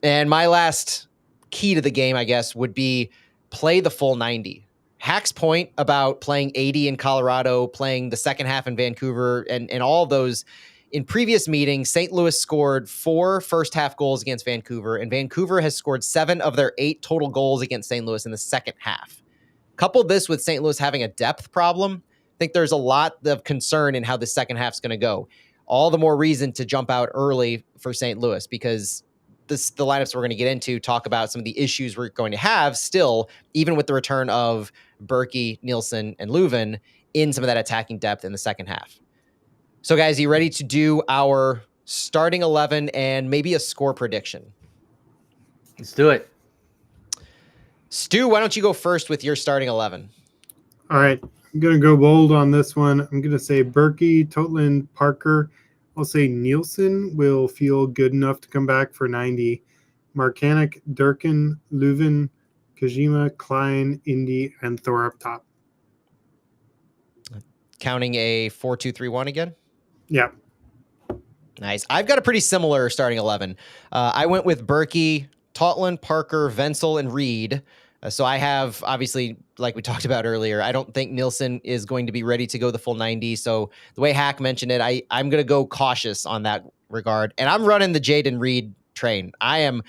S2: And my last key to the game, I guess, would be play the full 90. Hack's point about playing 80 in Colorado, playing the second half in Vancouver, and all of those. In previous meetings, St. Louis scored 4 first-half goals against Vancouver, and Vancouver has scored 7 of their 8 total goals against St. Louis in the second half. Couple this with St. Louis having a depth problem, I think there's a lot of concern in how the second half's going to go. All the more reason to jump out early for St. Louis, because the lineups we're going to get into talk about some of the issues we're going to have still, even with the return of Berkey, Nielsen, and Leuven in some of that attacking depth in the second half. So, guys, are you ready to do our starting 11 and maybe a score prediction?
S1: Let's do it.
S2: Stu, why don't you go first with your starting 11?
S3: All right. I'm going to go bold on this one. I'm going to say Berkey, Totland, Parker. I'll say Nielsen will feel good enough to come back for 90. Marcanic, Durkin, Leuven, Kajima, Klein, Indy, and Thor up top.
S2: Counting a 4-2-3-1 again?
S3: Yeah.
S2: Nice. I've got a pretty similar starting 11. I went with Berkey, Totland, Parker, Wenzel, and Reed. So I have, obviously, like we talked about earlier, I don't think Nielsen is going to be ready to go the full 90. So the way Hack mentioned it, I'm going to go cautious on that regard. And I'm running the Jaden Reed train. I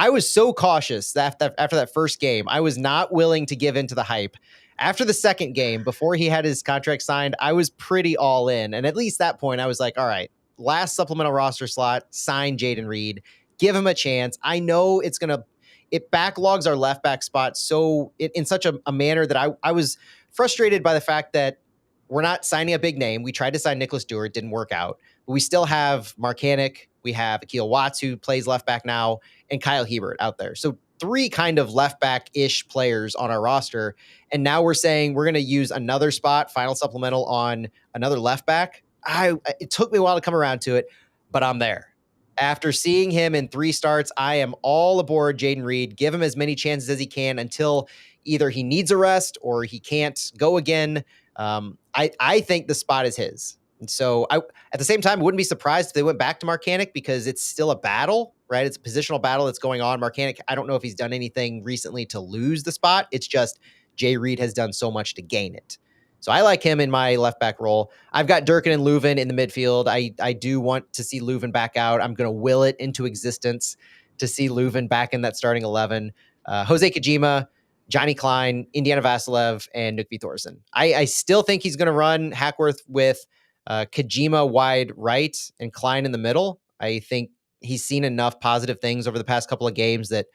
S2: was so cautious after that first game. I was not willing to give in to the hype. After the second game, before he had his contract signed, I was pretty all in. And at least that point, I was like, all right, last supplemental roster slot, sign Jaden Reed, give him a chance. I know it backlogs our left back spot so in such a manner that I was frustrated by the fact that we're not signing a big name. We tried to sign Nicholas Stewart, didn't work out. But we still have Marcanic, we have Akil Watts, who plays left back now, and Kyle Hebert out there. So 3 kind of left back-ish players on our roster. And now we're saying we're going to use another spot, final supplemental on another left back. It took me a while to come around to it, but I'm there. After seeing him in 3 starts, I am all aboard Jaden Reed. Give him as many chances as he can until either he needs a rest or he can't go again. I think the spot is his. And so at the same time, I wouldn't be surprised if they went back to Marcanic because it's still a battle, right? It's a positional battle that's going on. Marcanic, I don't know if he's done anything recently to lose the spot. It's just Jay Reed has done so much to gain it. So I like him in my left back role. I've got Durkin and Leuven in the midfield. I do want to see Leuven back out. I'm going to will it into existence to see Leuven back in that starting 11. Jose Kajima, Johnny Klein, Indiana Vasilev, and Nukvi Thorsen. I still think he's going to run Hackworth with Kajima wide right and Klein in the middle. I think he's seen enough positive things over the past couple of games that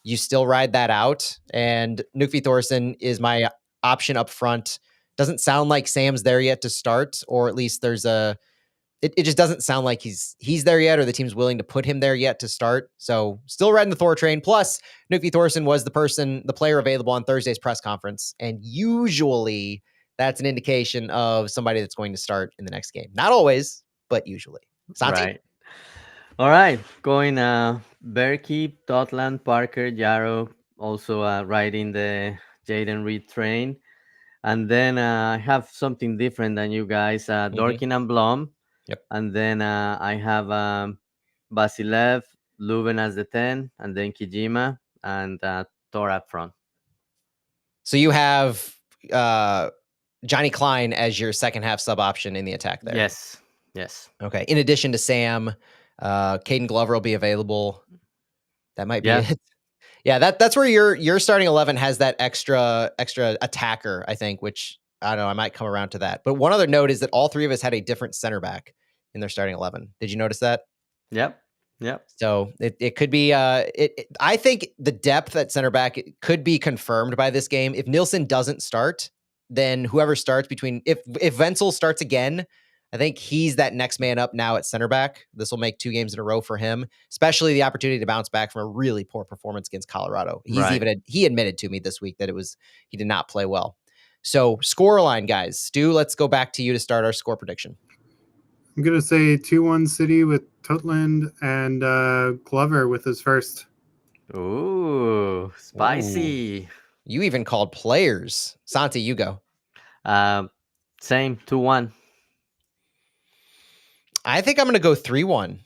S2: you still ride that out. And Nukvi Thorsen is my option up front. Doesn't sound like Sam's there yet to start, or at least there's it just doesn't sound like he's there yet, or the team's willing to put him there yet to start. So still riding the Thor train. Plus, Nukvi Thorsen was the player available on Thursday's press conference, and usually that's an indication of somebody that's going to start in the next game. Not always, but usually. Santi?
S1: Right. All right. Going Berkey, Totland, Parker, Yarrow, also riding the Jaden Reed train. And then I have something different than you guys. Dorkin and Blom.
S2: Yep.
S1: And then I have Basilev, Leuven as the 10, and then Kijima and Thor up front.
S2: So you have Johnny Klein as your second half sub option in the attack there.
S1: Yes.
S2: Okay. In addition to Sam, Caden Glover will be available. That might be it. Yeah, that's where your starting 11 has that extra attacker, I think, which I don't know, I might come around to that. But one other note is that all 3 of us had a different center back in their starting 11. Did you notice that?
S1: Yep.
S2: So it could be I think the depth at center back could be confirmed by this game. If Nielsen doesn't start, then whoever starts if Wenzel starts again, I think he's that next man up now at center back. This will make 2 games in a row for him, especially the opportunity to bounce back from a really poor performance against Colorado. He admitted to me this week that he did not play well. So scoreline, guys. Stu, let's go back to you to start our score prediction.
S3: I'm going to say 2-1 City with Totland and Glover with his first.
S1: Ooh, spicy.
S2: Ooh. You even called players. Santi, you go.
S1: Same, 2-1.
S2: I think I'm going to go 3-1.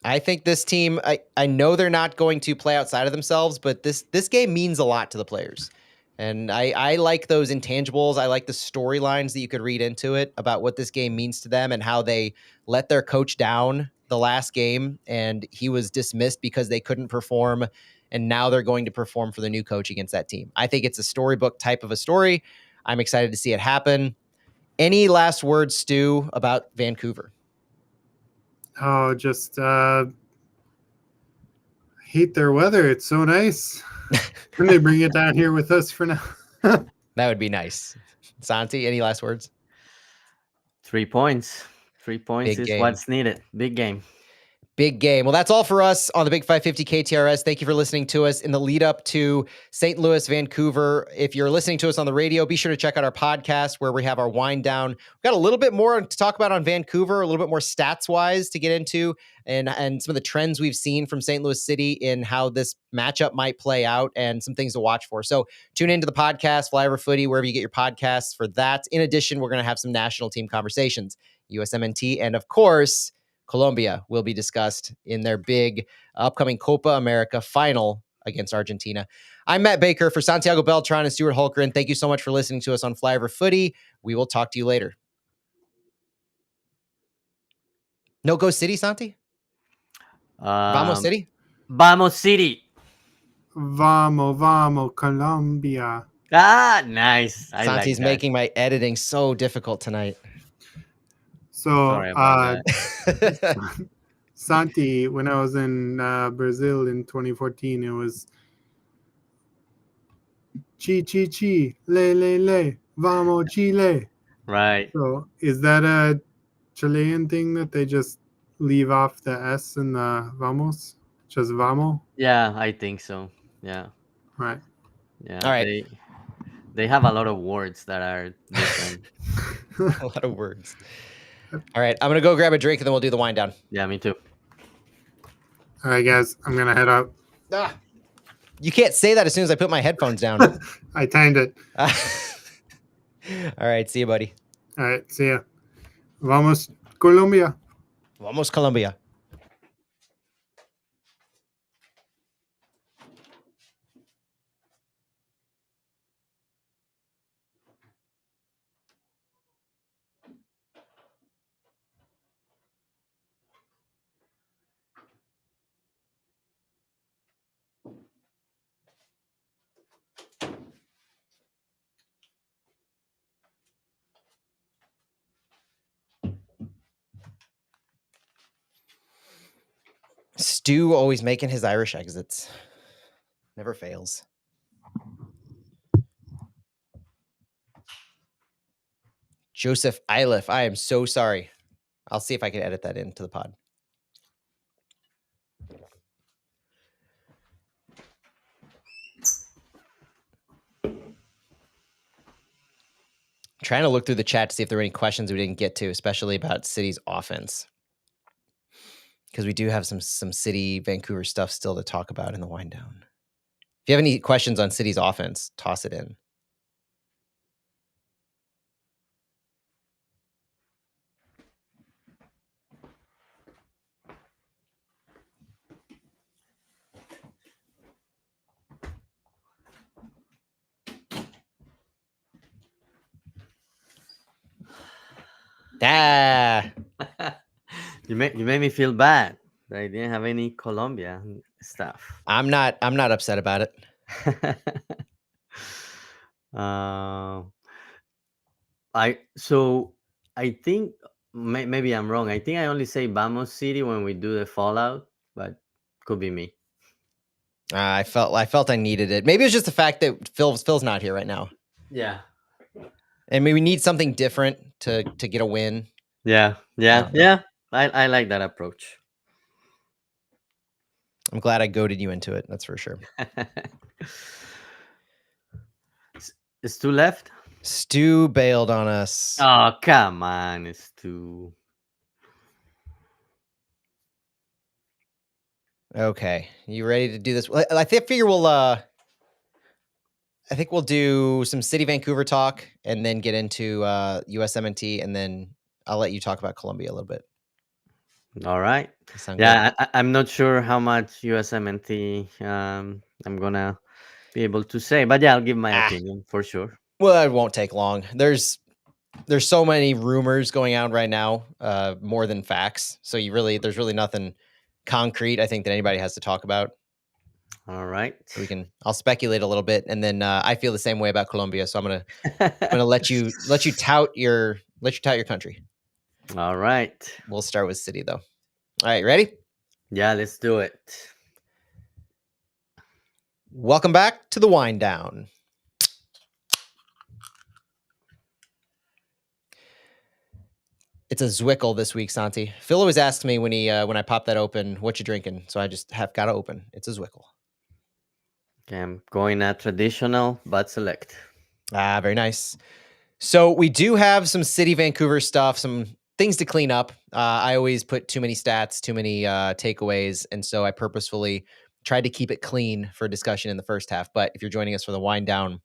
S2: I think this team, I know they're not going to play outside of themselves, but this game means a lot to the players. And I like those intangibles. I like the storylines that you could read into it about what this game means to them and how they let their coach down the last game and he was dismissed because they couldn't perform. And now they're going to perform for the new coach against that team. I think it's a storybook type of a story. I'm excited to see it happen. Any last words, Stu, about Vancouver?
S3: Oh, just hate their weather. It's so nice. Can they bring it down here with us for now?
S2: That would be nice. Santi, any last words?
S1: 3 points. 3 points
S2: Big
S1: is
S2: game.
S1: what's needed. Big game.
S2: Big game. Well, that's all for us on the Big 550 KTRS. Thank you for listening to us in the lead up to St. Louis, Vancouver. If you're listening to us on the radio, be sure to check out our podcast where we have our wind down. We've got a little bit more to talk about on Vancouver, a little bit more stats wise to get into, and some of the trends we've seen from St. Louis City in how this matchup might play out and some things to watch for. So tune into the podcast, Flyover Footy, wherever you get your podcasts for that. In addition, we're going to have some national team conversations, USMNT, and of course, Colombia will be discussed in their big upcoming Copa America final against Argentina. I'm Matt Baker for Santiago Beltran and Stuart Holgren. Thank you so much for listening to us on Flyover Footy. We will talk to you later. No Go City, Santi? Vamos City?
S1: Vamos City.
S3: Vamos, Colombia.
S1: Ah, nice. I like
S2: Santi's
S1: that.
S2: making my editing so difficult tonight.
S3: So,
S1: Sorry about that.
S3: Santi, when I was in Brazil in 2014, it was chi chi chi, le, vamos Chile.
S1: Right.
S3: So, is that a Chilean thing that they just leave off the S in the vamos? Just vamos?
S1: Yeah, I think so. Yeah.
S3: Right.
S1: Yeah.
S2: All right.
S1: They have a lot of words that are different.
S2: A lot of words. All right. I'm going to go grab a drink and then we'll do the wind down.
S1: Yeah, me too.
S3: All right, guys, I'm going to head out.
S2: You can't say that as soon as I put my headphones down.
S3: I timed it.
S2: All right. See you, buddy.
S3: All right, see ya. Vamos, Colombia.
S2: Vamos, Colombia. Stu always making his Irish exits. Never fails. Joseph Iliff, I am so sorry. I'll see if I can edit that into the pod. Trying to look through the chat to see if there were any questions we didn't get to, especially about City's offense. Because we do have some City Vancouver stuff still to talk about in the wind down. If you have any questions on City's offense, toss it in. Ah,
S1: you made me feel bad that I didn't have any Colombia stuff.
S2: I'm not upset about it.
S1: I think maybe I'm wrong. I think I only say Vamos City when we do the Fallout, but could be me.
S2: I felt I needed it. Maybe it's just the fact that Phil's not here right now,
S1: Yeah.
S2: and maybe we need something different to get a win.
S1: Yeah. I like that approach.
S2: I'm glad I goaded you into it. That's for sure.
S1: It's two left.
S2: Stu bailed on us.
S1: Oh, come on, it's two.
S2: Okay, you ready to do this? I figure we'll. I think we'll do some City Vancouver talk and then get into USMNT, and then I'll let you talk about Colombia a little bit.
S1: All right.
S2: Sound
S1: Yeah, I'm not sure how much USMNT I'm gonna be able to say, but yeah, I'll give my opinion for sure.
S2: Well, it won't take long. There's so many rumors going out right now, more than facts. So there's really nothing concrete I think that anybody has to talk about.
S1: All right.
S2: So I'll speculate a little bit, and then I feel the same way about Colombia. So I'm gonna let you tout your country.
S1: All right.
S2: We'll start with City though. All right, ready?
S1: Yeah, let's do it.
S2: Welcome back to the Wind Down. It's a Zwickle this week, Santi. Phil always asks me when I pop that open, what you drinking? So I just have got to open. It's a Zwickle.
S1: Okay, I'm going a traditional but select.
S2: Ah, very nice. So we do have some City Vancouver stuff, some things to clean up. I always put too many stats, too many takeaways, and so I purposefully tried to keep it clean for discussion in the first half. But if you're joining us for the wind down,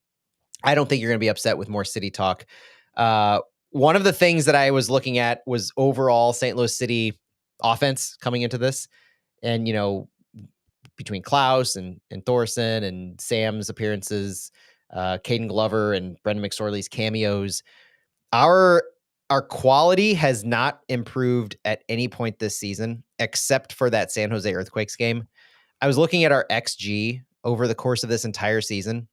S2: I don't think you're going to be upset with more City talk. One of the things that I was looking at was overall St. Louis City offense coming into this, and between Klaus and Thorson and Sam's appearances, Caden Glover and Brendan McSorley's cameos, our quality has not improved at any point this season, except for that San Jose Earthquakes game. I was looking at our XG over the course of this entire season,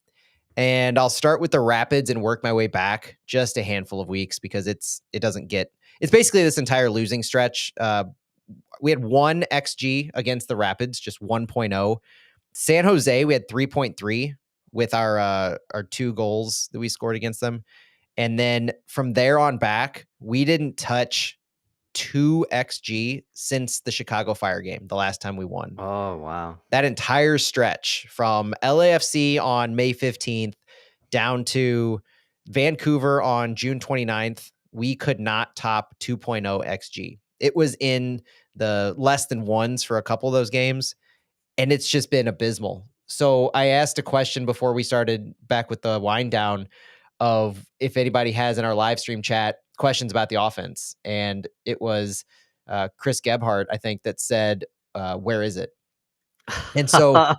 S2: and I'll start with the Rapids and work my way back just a handful of weeks because it's basically this entire losing stretch. We had one XG against the Rapids, just 1.0. San Jose, we had 3.3 with our 2 goals that we scored against them. And then from there on back, we didn't touch 2 XG since the Chicago Fire game, the last time we won.
S1: Oh, wow.
S2: That entire stretch from LAFC on May 15th down to Vancouver on June 29th, we could not top 2.0 XG. It was in the less than ones for a couple of those games, and it's just been abysmal. So I asked a question before we started back with the wind down of if anybody has in our live stream chat questions about the offense. And it was Chris Gebhardt, I think, that said, where is it? And so,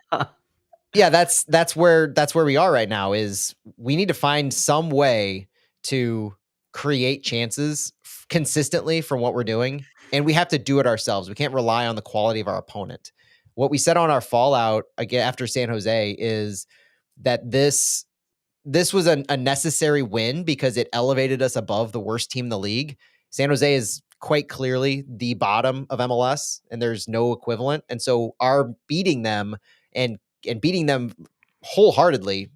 S2: yeah, that's where we are right now is we need to find some way to create chances consistently from what we're doing. And we have to do it ourselves. We can't rely on the quality of our opponent. What we said on our fallout again after San Jose is that this was a necessary win because it elevated us above the worst team in the league. San Jose is quite clearly the bottom of MLS, and there's no equivalent. And so our beating them and beating them wholeheartedly,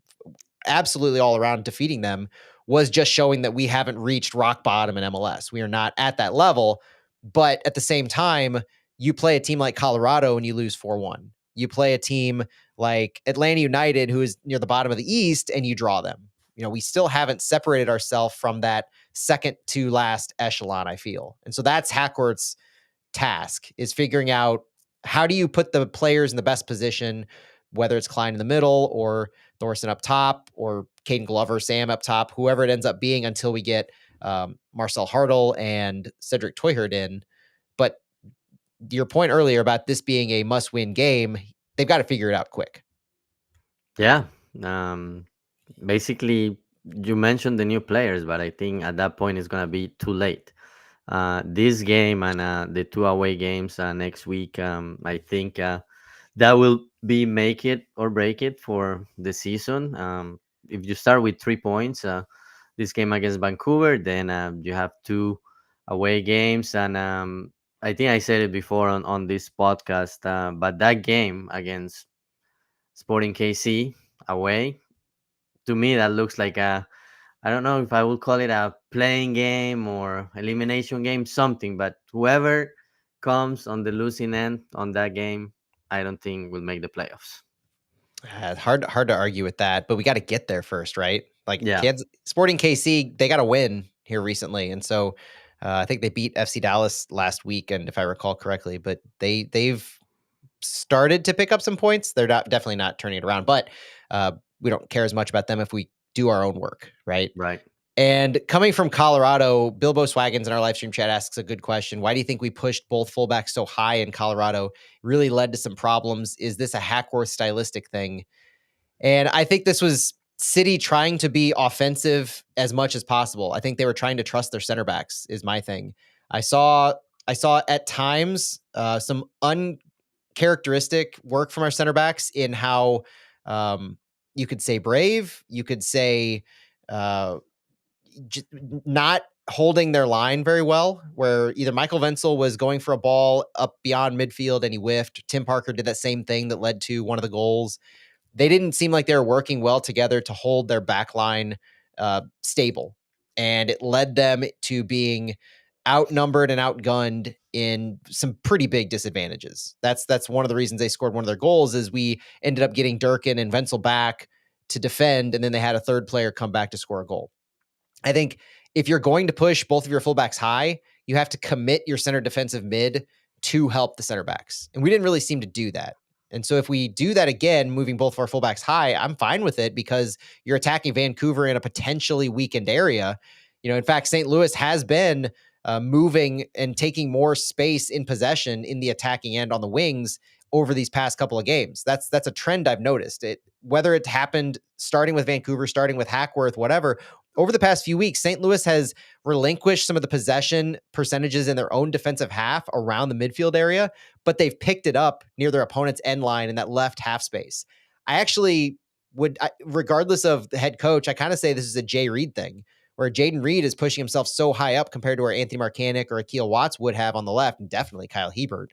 S2: absolutely all around defeating them, was just showing that we haven't reached rock bottom in MLS. We are not at that level. But at the same time, you play a team like Colorado and you lose 4-1. You play a team like Atlanta United, who is near the bottom of the East, and you draw them. We still haven't separated ourselves from that second to last echelon, I feel. And so that's Hackworth's task, is figuring out how do you put the players in the best position, whether it's Klein in the middle or Thorson up top or Caden Glover, Sam up top, whoever it ends up being until we get Marcel Hartl and Cedric Toyherd in. But your point earlier about this being a must-win game, they've got to figure it out quick.
S1: Yeah. Basically, you mentioned the new players, but I think at that point it's going to be too late. This game and the 2 away games next week, I think that will be make it or break it for the season. If you start with 3 points, this game against Vancouver, then you have 2 away games. And I think I said it before on this podcast, but that game against Sporting KC away, to me, that looks like I don't know if I would call it a playing game or elimination game, something, but whoever comes on the losing end on that game, I don't think will make the playoffs.
S2: Hard to argue with that, but we got to get there first, right? Like
S1: Yeah,
S2: Sporting KC, they got to win here recently, and so I think they beat FC Dallas last week, and if I recall correctly, but they've started to pick up some points. They're definitely not turning it around, but we don't care as much about them if we do our own work, right?
S1: right.
S2: And coming from Colorado, Bilbo Swaggins in our live stream chat asks a good question. Why do you think we pushed both fullbacks so high in Colorado? Really led to some problems. Is this a Hackworth stylistic thing? And I think this was City trying to be offensive as much as possible. I think they were trying to trust their center backs is my thing. I saw at times some uncharacteristic work from our center backs in how you could say brave, you could say not holding their line very well, where either Michael Wenzel was going for a ball up beyond midfield and he whiffed. Tim Parker did that same thing that led to one of the goals. they didn't seem like they were working well together to hold their back line stable. And it led them to being outnumbered and outgunned in some pretty big disadvantages. That's one of the reasons they scored one of their goals is we ended up getting Durkin and Wenzel back to defend, and then they had a third player come back to score a goal. I think if you're going to push both of your fullbacks high, you have to commit your center defensive mid to help the center backs. And we didn't really seem to do that. And so if we do that again, moving both of our fullbacks high, I'm fine with it because you're attacking Vancouver in a potentially weakened area. In fact, St. Louis has been moving and taking more space in possession in the attacking end on the wings over these past couple of games. That's a trend I've noticed. Whether it happened starting with Vancouver, starting with Hackworth, whatever, over the past few weeks, St. Louis has relinquished some of the possession percentages in their own defensive half around the midfield area, but they've picked it up near their opponent's end line in that left half space. I actually regardless of the head coach, I kind of say this is a Jay Reed thing, where Jaden Reed is pushing himself so high up compared to where Anthony Marcanic or Akil Watts would have on the left, and definitely Kyle Hebert.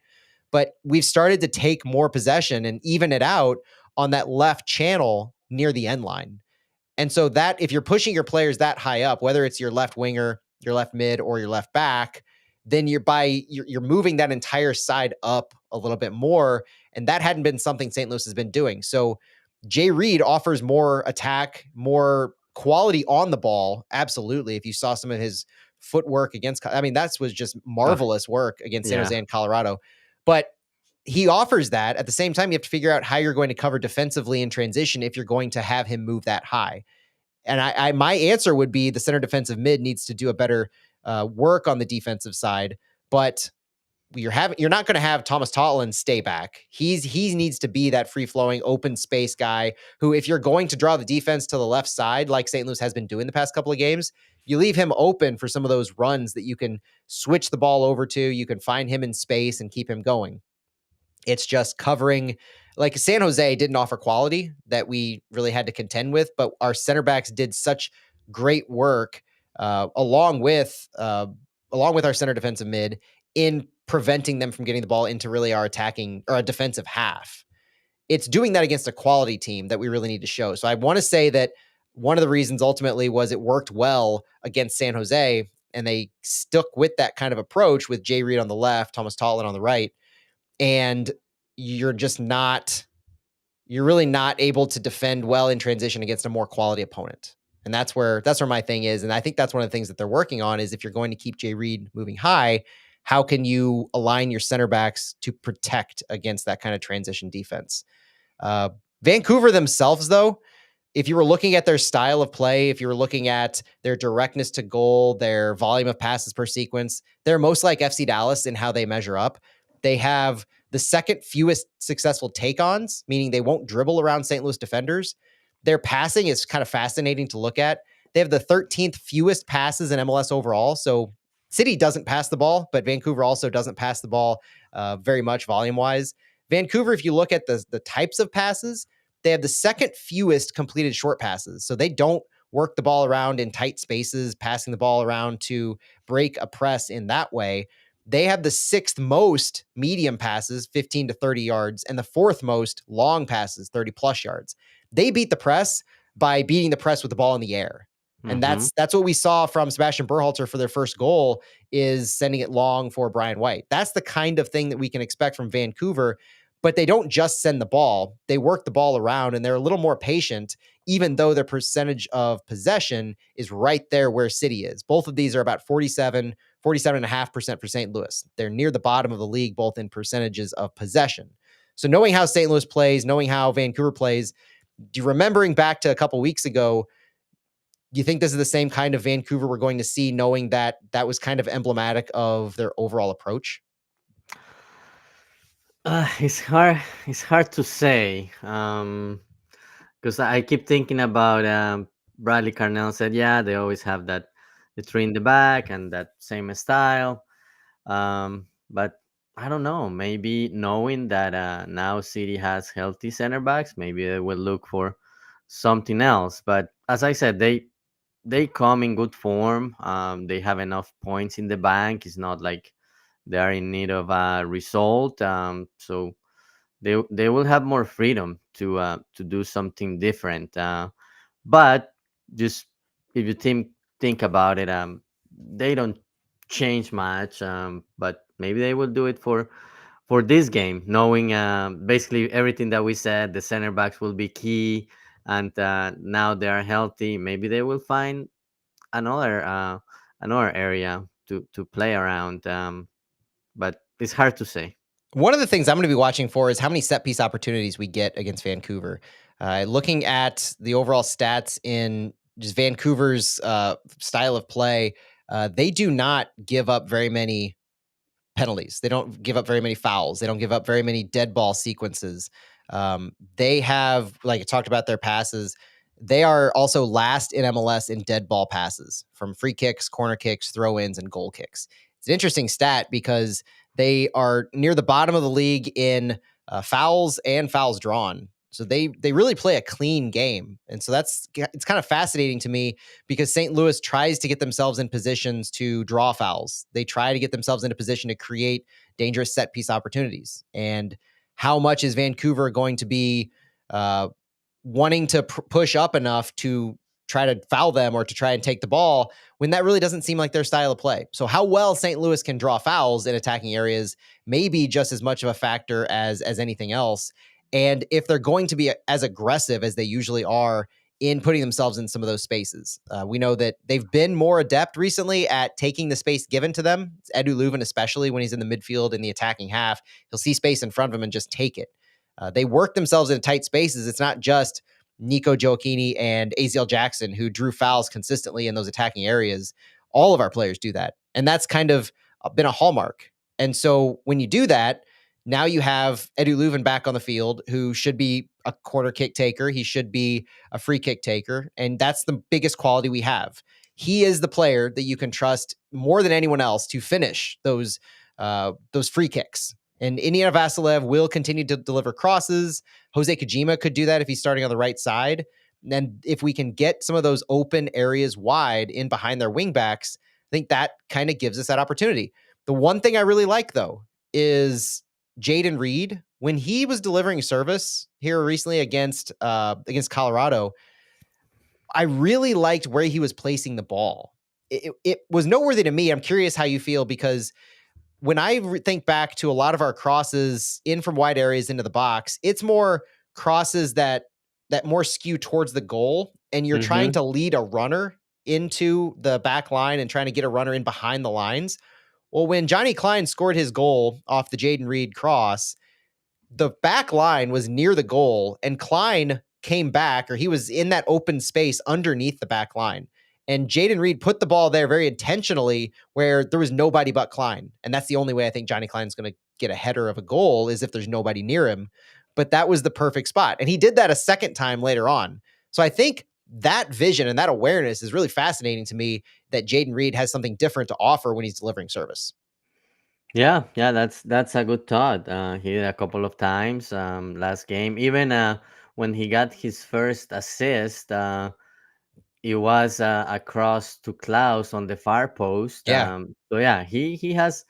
S2: But we've started to take more possession and even it out on that left channel near the end line. And so that if you're pushing your players that high up, whether it's your left winger, your left mid, or your left back, then you're moving that entire side up a little bit more. And that hadn't been something St. Louis has been doing. So Jay Reed offers more attack, more quality on the ball. Absolutely. If you saw some of his footwork against, that was just marvelous work against San
S1: Yeah.
S2: Jose and Colorado. But he offers that. At the same time, you have to figure out how you're going to cover defensively in transition if you're going to have him move that high. And my answer would be the center defensive mid needs to do a better work on the defensive side. But you're not going to have Thomas Totland stay back. He needs to be that free flowing open space guy who, if you're going to draw the defense to the left side, like St. Louis has been doing the past couple of games, you leave him open for some of those runs that you can switch the ball over to. You can find him in space and keep him going. It's just covering, like San Jose didn't offer quality that we really had to contend with, but our center backs did such great work along with our center defensive mid in preventing them from getting the ball into really our attacking or a defensive half. It's doing that against a quality team that we really need to show. So I want to say that one of the reasons ultimately was it worked well against San Jose, and they stuck with that kind of approach with Jay Reed on the left, Thomas Totland on the right, and you're really not able to defend well in transition against a more quality opponent. And that's where my thing is. And I think that's one of the things that they're working on is if you're going to keep Jay Reed moving high, how can you align your center backs to protect against that kind of transition defense? Vancouver themselves, though, if you were looking at their style of play, if you were looking at their directness to goal, their volume of passes per sequence, they're most like FC Dallas in how they measure up. They have the second fewest successful take-ons, meaning they won't dribble around St. Louis defenders. Their passing is kind of fascinating to look at. They have the 13th fewest passes in MLS overall. So City doesn't pass the ball, but Vancouver also doesn't pass the ball very much volume-wise. Vancouver, if you look at the types of passes, they have the second fewest completed short passes. So they don't work the ball around in tight spaces, passing the ball around to break a press in that way. They have the sixth most medium passes, 15 to 30 yards, and the fourth most long passes, 30 plus yards. They beat the press by beating the press with the ball in the air. And that's what we saw from Sebastian Berhalter for their first goal, is sending it long for Brian White. That's the kind of thing that we can expect from Vancouver. But they don't just send the ball. They work the ball around, and they're a little more patient, even though their percentage of possession is right there where City is. Both of these are about 47.5% for St. Louis. They're near the bottom of the league, both in percentages of possession. So knowing how St. Louis plays, knowing how Vancouver plays, remembering back to a couple weeks ago, do you think this is the same kind of Vancouver we're going to see, knowing that that was kind of emblematic of their overall approach?
S1: It's hard. It's hard to say because I keep thinking about Bradley Carnell said, yeah, they always have the three in the back and that same style. But I don't know. Maybe knowing that now City has healthy center backs, maybe they will look for something else. But as I said, they come in good form. They have enough points in the bank. It's not like they are in need of a result. So they will have more freedom to do something different. But just if you think about it, they don't change much. But maybe they will do it for this game, knowing basically everything that we said. The center backs will be key, and now they are healthy. Maybe they will find another another area to play around. But it's hard to say.
S2: One of the things I'm going to be watching for is how many set piece opportunities we get against Vancouver. Looking at the overall stats in just Vancouver's style of play, they do not give up very many penalties. They don't give up very many fouls. They don't give up very many dead ball sequences. They have, like I talked about, their passes. They are also last in MLS in dead ball passes from free kicks, corner kicks, throw ins, and goal kicks. It's an interesting stat because they are near the bottom of the league in fouls and fouls drawn. So they really play a clean game, and so it's kind of fascinating to me because St. Louis tries to get themselves in positions to draw fouls. They try to get themselves in a position to create dangerous set piece opportunities. And how much is Vancouver going to be wanting to push up enough to try to foul them or to try and take the ball when that really doesn't seem like their style of play? So how well St. Louis can draw fouls in attacking areas may be just as much of a factor as anything else. And if they're going to be as aggressive as they usually are in putting themselves in some of those spaces. We know that they've been more adept recently at taking the space given to them. It's Edu Leuven, especially when he's in the midfield in the attacking half, he'll see space in front of him and just take it. They work themselves into tight spaces. It's not just Nico Gioacchini and Aziel Jackson who drew fouls consistently in those attacking areas. All of our players do that. And that's kind of been a hallmark. And so when you do that, now you have Edu Leuven back on the field, who should be a corner kick taker. He should be a free kick taker. And that's the biggest quality we have. He is the player that you can trust more than anyone else to finish those free kicks. And Indiana Vasilev will continue to deliver crosses. Jose Kojima could do that if he's starting on the right side. And then if we can get some of those open areas wide in behind their wingbacks, I think that kind of gives us that opportunity. The one thing I really like, though, is Jaden Reed, when he was delivering service here recently against Colorado, I really liked where he was placing the ball. It was noteworthy to me. I'm curious how you feel, because when I think back to a lot of our crosses in from wide areas into the box, it's more crosses that more skew towards the goal, and you're trying
S1: Hmm.
S2: to lead a runner into the back line and trying to get a runner in behind the lines. Well, when Johnny Klein scored his goal off the Jaden Reed cross, the back line was near the goal, and Klein came back, or he was in that open space underneath the back line. And Jaden Reed put the ball there very intentionally where there was nobody but Klein. And that's the only way I think Johnny Klein's going to get a header of a goal, is if there's nobody near him. But that was the perfect spot. And he did that a second time later on. So I think that vision and that awareness is really fascinating to me, that Jaden Reed has something different to offer when he's delivering service.
S1: Yeah, yeah, that's a good thought. He did a couple of times last game. Even when he got his first assist, it was a cross to Klaus on the far post.
S2: Yeah.
S1: So yeah, he has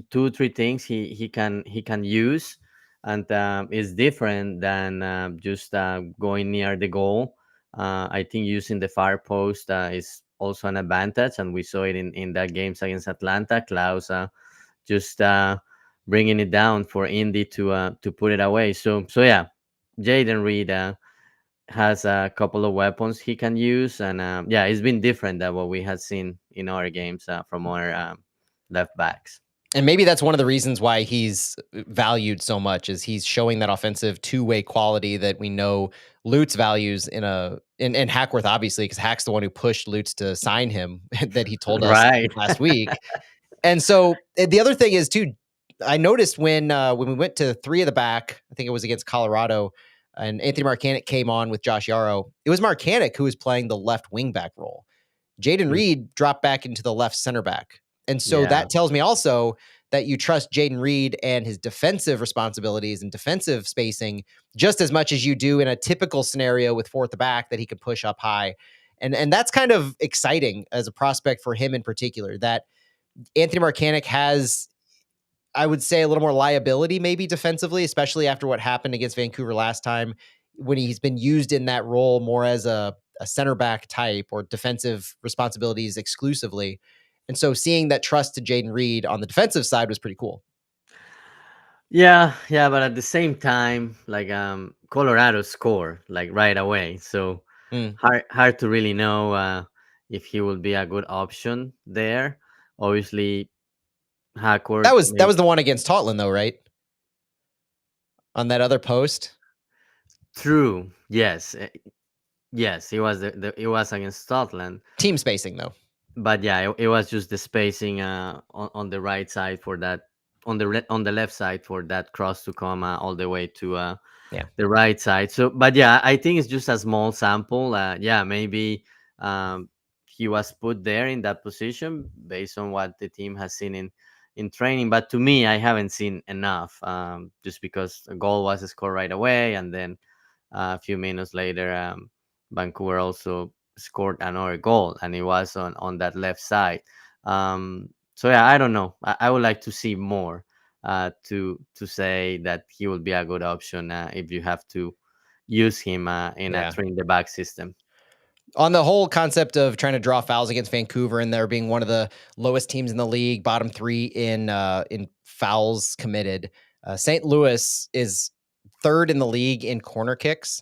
S1: two three things he can use, and it's different than just going near the goal. I think using the far post is also an advantage, and we saw it in that games against Atlanta. Klaus just bringing it down for Indy to put it away. So yeah, Jaden Reed has a couple of weapons he can use, and yeah, it's been different than what we had seen in our games from our left backs.
S2: And maybe that's one of the reasons why he's valued so much, is he's showing that offensive two-way quality that we know Lutz values in Hackworth, obviously, because Hack's the one who pushed Lutz to sign him that he told us
S1: Right.
S2: last week. And so the other thing is too, I noticed when we went to three of the back, I think it was against Colorado, and Anthony Marcanic came on with Josh Yarrow. It was Marcanic who was playing the left wing back role. Jaden
S1: Mm,
S2: Reed dropped back into the left center back. And so
S1: yeah.
S2: that tells me also that you trust Jaden Reed and his defensive responsibilities and defensive spacing just as much as you do in a typical scenario with four at the back, that he can push up high. And that's kind of exciting as a prospect for him in particular, that Anthony Marcanic has I would say, a little more liability maybe defensively, especially after what happened against Vancouver last time, when he's been used in that role more as a center back type or defensive responsibilities exclusively. And so seeing that trust to Jaden Reed on the defensive side was pretty cool.
S1: Yeah, yeah, but at the same time, like Colorado score like right away, so
S2: Mm.
S1: hard to really know if he will be a good option there. Obviously, Hackworth,
S2: That was the one against Totland though, right? On that other post.
S1: true. Yes, yes, it was it was against Scotland,
S2: Team spacing though.
S1: but yeah, it was just the spacing on the right side for that on the left side for that cross to come all the way to
S2: Yeah.
S1: the right side. So, but yeah, I think it's just a small sample. Yeah, maybe um, he was put there in that position based on what the team has seen in training. But to me, I haven't seen enough. Just because a goal was scored right away, and then a few minutes later, Vancouver also scored another goal, and it was on that left side. So yeah, I don't know. I would like to see more to say that he will be a good option if you have to use him in a
S2: Yeah.
S1: three in the back system.
S2: On the whole concept of trying to draw fouls against Vancouver and there being one of the lowest teams in the league, bottom 3 in fouls committed, St. Louis is third in the league in corner kicks,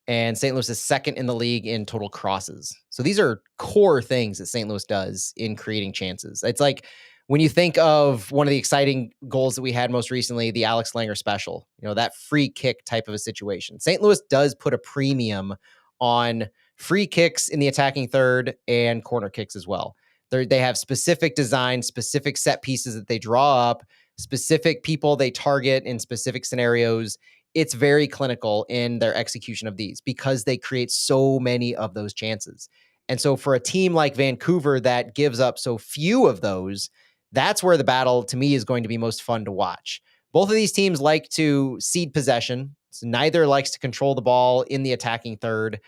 S2: and St. Louis is second in the league in total crosses. So these are core things that St. Louis does in creating chances. It's like when you think of one of the exciting goals that we had most recently, the Alex Langer special, that free kick type of a situation. St. Louis does put a premium on free kicks in the attacking third and corner kicks as well. They have specific design, specific set pieces that they draw up, specific people they target in specific scenarios. It's very clinical in their execution of these because they create so many of those chances. And so for a team like Vancouver that gives up so few of those, that's where the battle to me is going to be most fun to watch. Both of these teams like to cede possession. So neither likes to control the ball in the attacking third.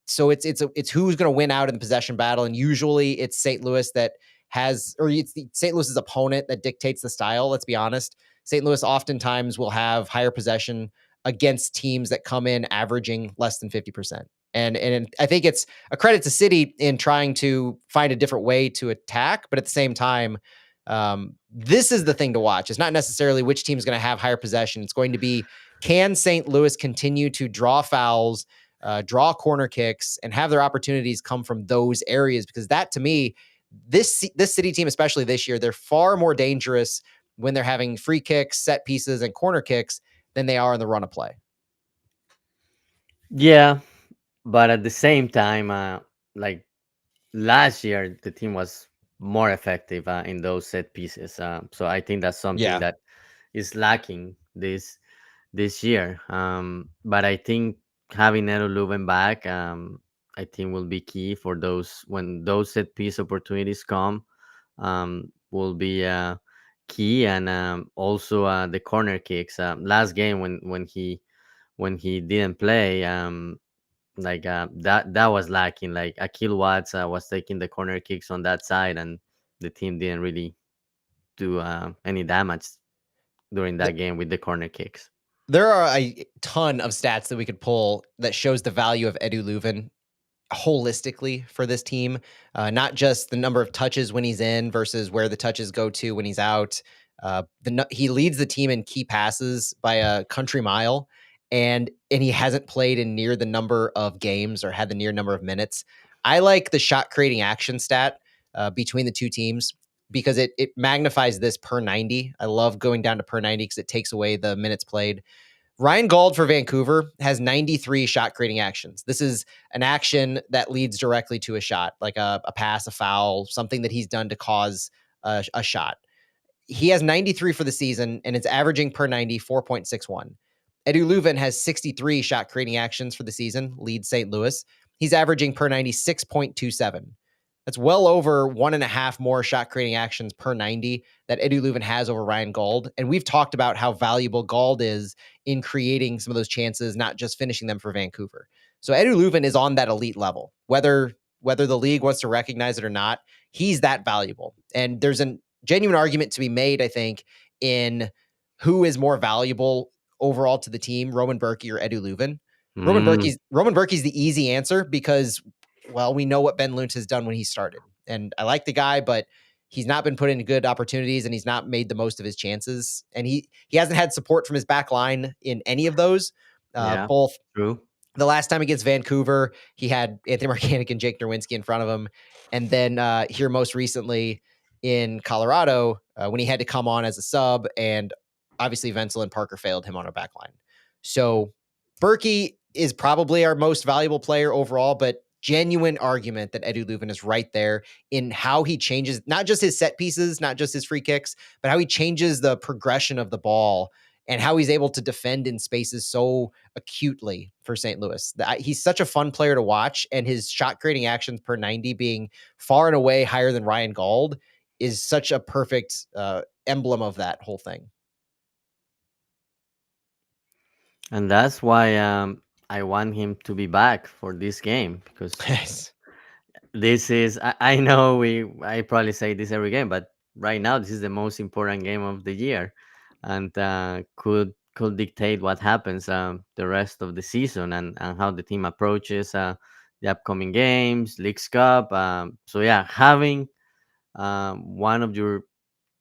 S2: So it's who's going to win out in the possession battle, and usually it's St. Louis that has, or it's the St. Louis's opponent that dictates the style. Let's be honest. St. Louis oftentimes will have higher possession against teams that come in averaging less than 50%. And I think it's a credit to City in trying to find a different way to attack, but at the same time, this is the thing to watch. It's not necessarily which team is going to have higher possession. It's going to be, can St. Louis continue to draw fouls, draw corner kicks, and have their opportunities come from those areas? Because that, to me, this City team, especially this year, they're far more dangerous when they're having free kicks, set pieces, and corner kicks than they are in the run of play.
S1: Yeah, but at the same time, like last year, the team was more effective in those set pieces. So I think that's something
S2: Yeah.
S1: that is lacking this year. But I think having Edo Leuven back, I think will be key for those when those set piece opportunities come. Will be key, and also the corner kicks. Last game when he didn't play, that was lacking. Like Akil Watts was taking the corner kicks on that side, and the team didn't really do any damage during that game with the corner kicks.
S2: There are a ton of stats that we could pull that shows the value of Edu Leuven holistically for this team, not just the number of touches when he's in versus where the touches go to when he's out. He leads the team in key passes by a country mile, and he hasn't played in near the number of games or had the near number of minutes. I like the shot creating action stat between the two teams because it magnifies this per 90. I love going down to per 90 because it takes away the minutes played. Ryan Gauld for Vancouver has 93 shot creating actions. This is an action that leads directly to a shot, like a pass, a foul, something that he's done to cause a shot. He has 93 for the season, and it's averaging per 90, 4.61. Edu Leuven has 63 shot creating actions for the season, leads St. Louis. He's averaging per 90, 6.27. That's well over 1.5 more shot creating actions per 90 that Edu Leuven has over Ryan Gauld. And we've talked about how valuable Gauld is in creating some of those chances, not just finishing them for Vancouver. So Edu Leuven is on that elite level. Whether the league wants to recognize it or not, he's that valuable. And there's a genuine argument to be made, I think, in who is more valuable overall to the team, Roman Berkey or Edu Leuven.
S1: Mm,
S2: Roman Berkey's the easy answer because, well, we know what Ben Luntz has done when he started. And I like the guy, but he's not been put into good opportunities and he's not made the most of his chances. And he hasn't had support from his back line in any of those.
S1: yeah,
S2: Both
S1: true.
S2: the last time against Vancouver, he had Anthony Marcanic and Jake Nerwinski in front of him. And then here most recently in Colorado, when he had to come on as a sub, and obviously Venzel and Parker failed him on our back line. So Berkey is probably our most valuable player overall, but genuine argument that Edu Leuven is right there in how he changes not just his set pieces, not just his free kicks, but how he changes the progression of the ball and how he's able to defend in spaces so acutely for St. Louis. He's such a fun player to watch, and his shot creating actions per 90 being far and away higher than Ryan Gauld is such a perfect emblem of that whole thing.
S1: And that's why I want him to be back for this game because
S2: Yes.
S1: this is I know I probably say this every game, but right now this is the most important game of the year, and could dictate what happens the rest of the season and how the team approaches the upcoming games, Leagues Cup. So yeah, having one of your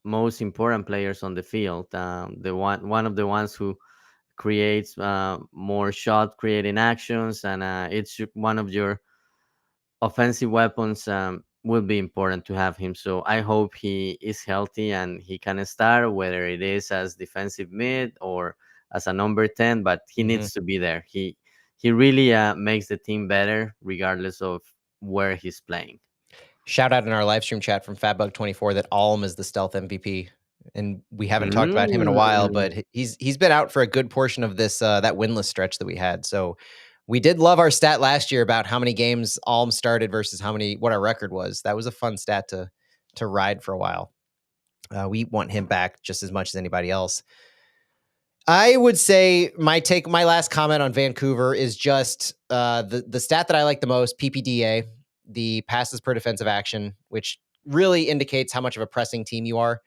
S1: most important players on the field, the one of the ones who creates more shot creating actions, and it's one of your offensive weapons, will be important to have him. So I hope he is healthy and he can start, whether it is as defensive mid or as a number 10. But he
S2: Mm-hmm.
S1: needs to be there. He really makes the team better regardless of where he's playing.
S2: Shout out in our live stream chat from Fatbug24 that Alm is the stealth MVP. And we haven't talked about him in a while, but
S1: Mm.
S2: he's been out for a good portion of this that winless stretch that we had. So we did love our stat last year about how many games Alm started versus what our record was. That was a fun stat to ride for a while. We want him back just as much as anybody else. I would say my last comment on Vancouver is just the stat that I like the most, PPDA, the passes per defensive action, which really indicates how much of a pressing team you are.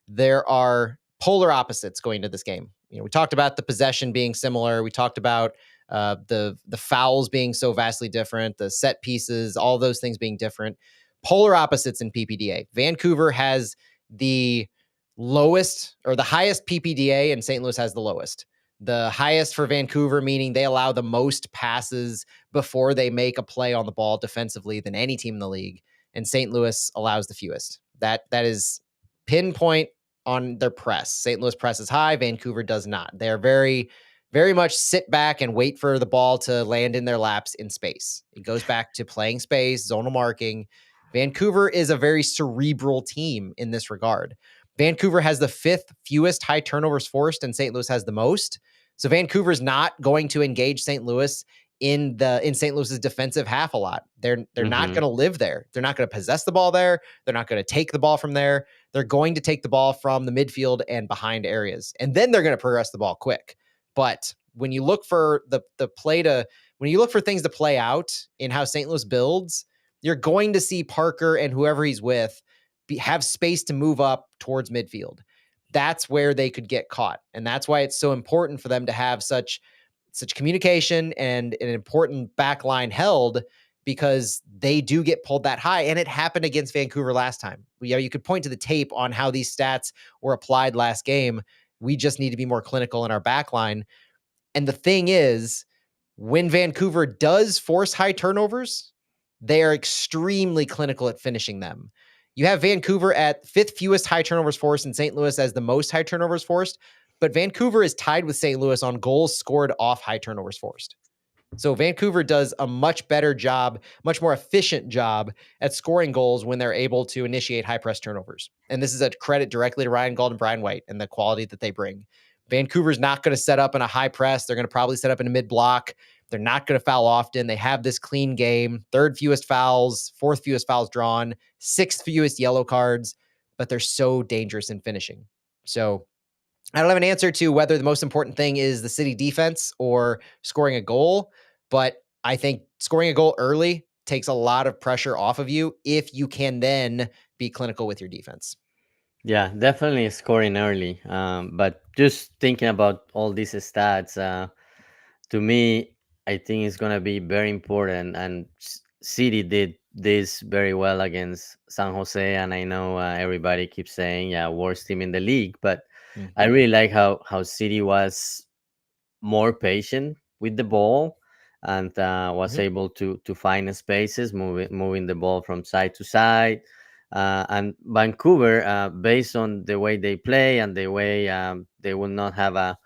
S2: There are polar opposites going to this game. We talked about the possession being similar. We talked about the fouls being so vastly different, the set pieces, all those things being different. Polar opposites in PPDA. Vancouver has the lowest or the highest PPDA, and St. Louis has the lowest. The highest for Vancouver, meaning they allow the most passes before they make a play on the ball defensively than any team in the league, and St. Louis allows the fewest. That is pinpoint on their press. St. Louis presses high, Vancouver does not. They're very, very much sit back and wait for the ball to land in their laps in space. It goes back to playing space, zonal marking. Vancouver is a very cerebral team in this regard. Vancouver has the fifth fewest high turnovers forced, and St. Louis has the most. So Vancouver's not going to engage St. Louis in St. Louis's defensive half a lot. They're not
S1: Hmm.
S2: going to live there. They're not going to possess the ball there. They're not going to take the ball from there. They're going to take the ball from the midfield and behind areas, and then they're going to progress the ball quick. But when you look for when you look for things to play out in how St. Louis builds, you're going to see Parker and whoever he's with have space to move up towards midfield. That's where they could get caught, and that's why it's so important for them to have such communication and an important back line held, because they do get pulled that high, and it happened against Vancouver last time. You could point to the tape on how these stats were applied last game. We just need to be more clinical in our back line. And the thing is, when Vancouver does force high turnovers, they are extremely clinical at finishing them. You have Vancouver at fifth fewest high turnovers forced and St. Louis as the most high turnovers forced, but Vancouver is tied with St. Louis on goals scored off high turnovers forced. So Vancouver does a much better job, much more efficient job at scoring goals when they're able to initiate high press turnovers. And this is a credit directly to Ryan Gauld and Brian White and the quality that they bring. Vancouver's not going to set up in a high press. They're going to probably set up in a mid block. They're not going to foul often. They have this clean game, third fewest fouls, fourth fewest fouls drawn, sixth fewest yellow cards, but they're so dangerous in finishing. So I don't have an answer to whether the most important thing is the city defense or scoring a goal, but I think scoring a goal early takes a lot of pressure off of you if you can then be clinical with your defense.
S1: Yeah, definitely scoring early. But just thinking about all these stats, to me, I think it's gonna be very important. And City did this very well against San Jose, and I know everybody keeps saying, "Yeah, worst team in the league," but
S2: Mm.
S1: I really like how City was more patient with the ball and was
S2: Mhm.
S1: able to find spaces, moving the ball from side to side. And Vancouver, based on the way they play and the way they will not have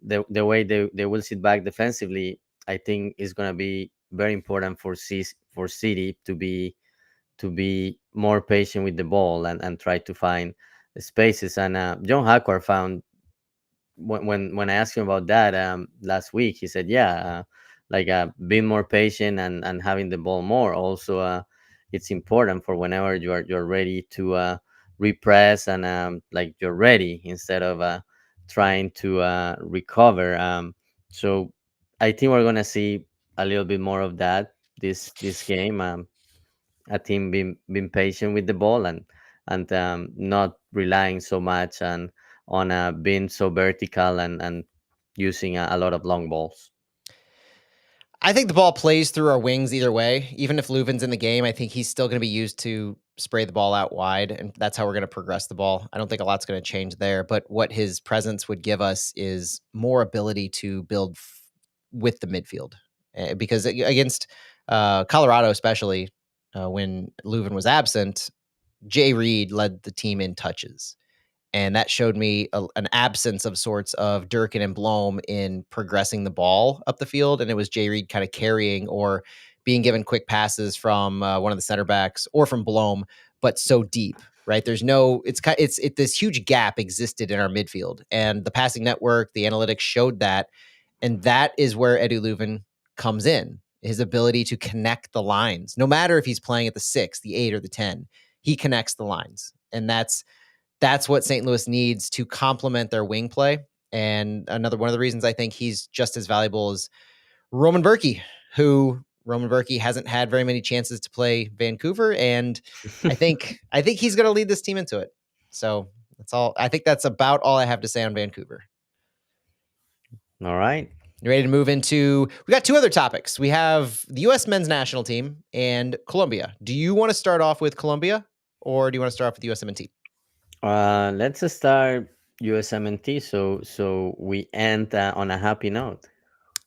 S1: the way they will sit back defensively, I think is going to be very important for City to be more patient with the ball and try to find spaces. And John Hackworth found when I asked him about that last week, he said, "Yeah, like being more patient and having the ball more. Also, it's important for whenever you're ready to repress and like you're ready instead of trying to recover." So I think we're gonna see a little bit more of that this game. A team being patient with the ball and not relying so much on being so vertical and using a lot of long balls.
S2: I think the ball plays through our wings either way. Even if Leuven's in the game, I think he's still going to be used to spray the ball out wide, and that's how we're going to progress the ball. I don't think a lot's going to change there. But what his presence would give us is more ability to build with the midfield, because against Colorado, especially when Leuven was absent, Jay Reed led the team in touches, and that showed me an absence of sorts of Durkin and Blom in progressing the ball up the field, and it was Jay Reed kind of carrying or being given quick passes from one of the center backs or from Blom, but so deep. Right, there's no. This huge gap existed in our midfield, and the passing network, the analytics showed that, and that is where Edu Leuven comes in. His ability to connect the lines, no matter if he's playing at the 6, the 8, or the 10, he connects the lines, and that's what St. Louis needs to complement their wing play. And another one of the reasons I think he's just as valuable as Roman Berkey, who Roman Berkey hasn't had very many chances to play Vancouver, and I think he's going to lead this team into it. So that's all. I think that's about all I have to say on Vancouver.
S1: All right.
S2: You ready to move into? We got two other topics. We have the U.S. men's national team and Colombia. Do you want to start off with Colombia, or do you want to start off with USMNT?
S1: Let's start USMNT so we end on a happy note.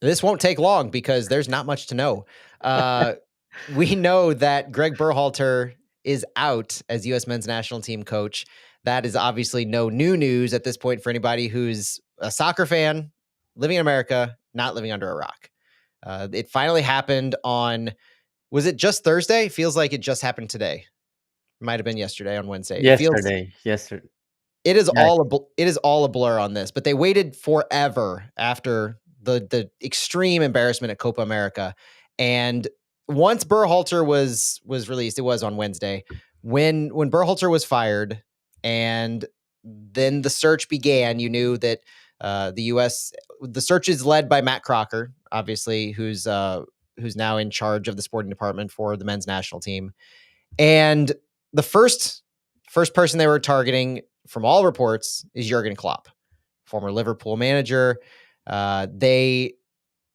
S2: This won't take long because there's not much to know. Uh, we know that Greg Berhalter is out as U.S. men's national team coach. That is obviously no new news at this point for anybody who's a soccer fan living in America, not living under a rock. It finally happened on, was it just Thursday? Feels like it just happened today. Might have been yesterday on Wednesday. It feels
S1: Yesterday.
S2: it is
S1: Yeah.
S2: all a blur on this, but they waited forever after the extreme embarrassment at Copa America, and once Berhalter was released, it was on Wednesday when Berhalter was fired, and then the search began. You knew that the search is led by Matt Crocker, obviously, who's now in charge of the sporting department for the men's national team, and the first person they were targeting, from all reports, is Jurgen Klopp, former Liverpool manager. They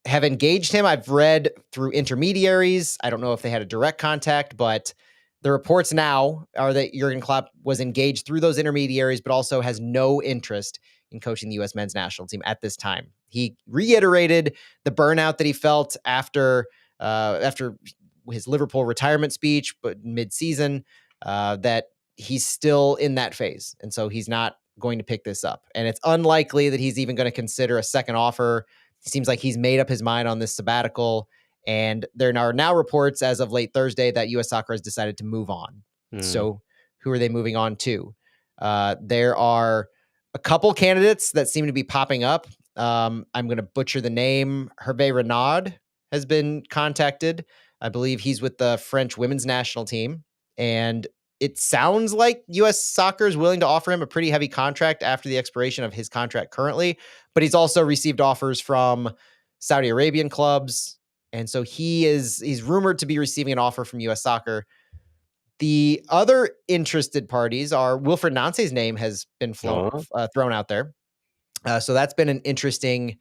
S2: have engaged him. I've read through intermediaries. I don't know if they had a direct contact, but the reports now are that Jurgen Klopp was engaged through those intermediaries, but also has no interest in coaching the U.S. men's national team at this time. He reiterated the burnout that he felt after his Liverpool retirement speech, but mid-season, that he's still in that phase, and so he's not going to pick this up. And it's unlikely that he's even going to consider a second offer. It seems like he's made up his mind on this sabbatical, and there are now reports as of late Thursday that U.S. Soccer has decided to move on.
S1: Mm.
S2: So, who are they moving on to? There are a couple candidates that seem to be popping up. I'm going to butcher the name. Hervé Renaud has been contacted. I believe he's with the French women's national team, and it sounds like U.S. Soccer is willing to offer him a pretty heavy contract after the expiration of his contract currently, but he's also received offers from Saudi Arabian clubs, and so he's rumored to be receiving an offer from U.S. Soccer. The other interested parties are Wilfred Nance's name has been
S1: Oh,
S2: thrown out there. So that's been an interesting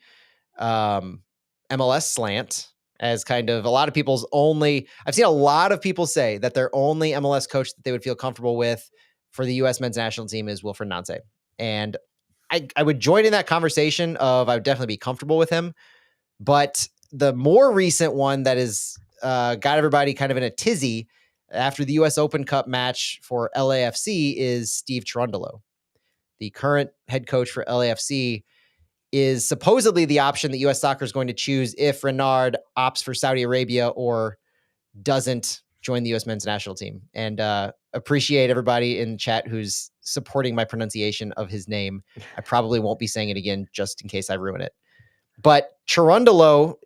S2: um, MLS slant, as kind of a lot of people's only. I've seen a lot of people say that their only MLS coach that they would feel comfortable with for the U.S. men's national team is Wilfred Nance. And I would join in that conversation of I would definitely be comfortable with him. But the more recent one that is got everybody kind of in a tizzy after the U.S. Open Cup match for LAFC is Steve Cherundolo. The current head coach for LAFC is supposedly the option that U.S. soccer is going to choose if Renard opts for Saudi Arabia or doesn't join the U.S. men's national team. And appreciate everybody in chat who's supporting my pronunciation of his name. I probably won't be saying it again just in case I ruin it. But Cherundolo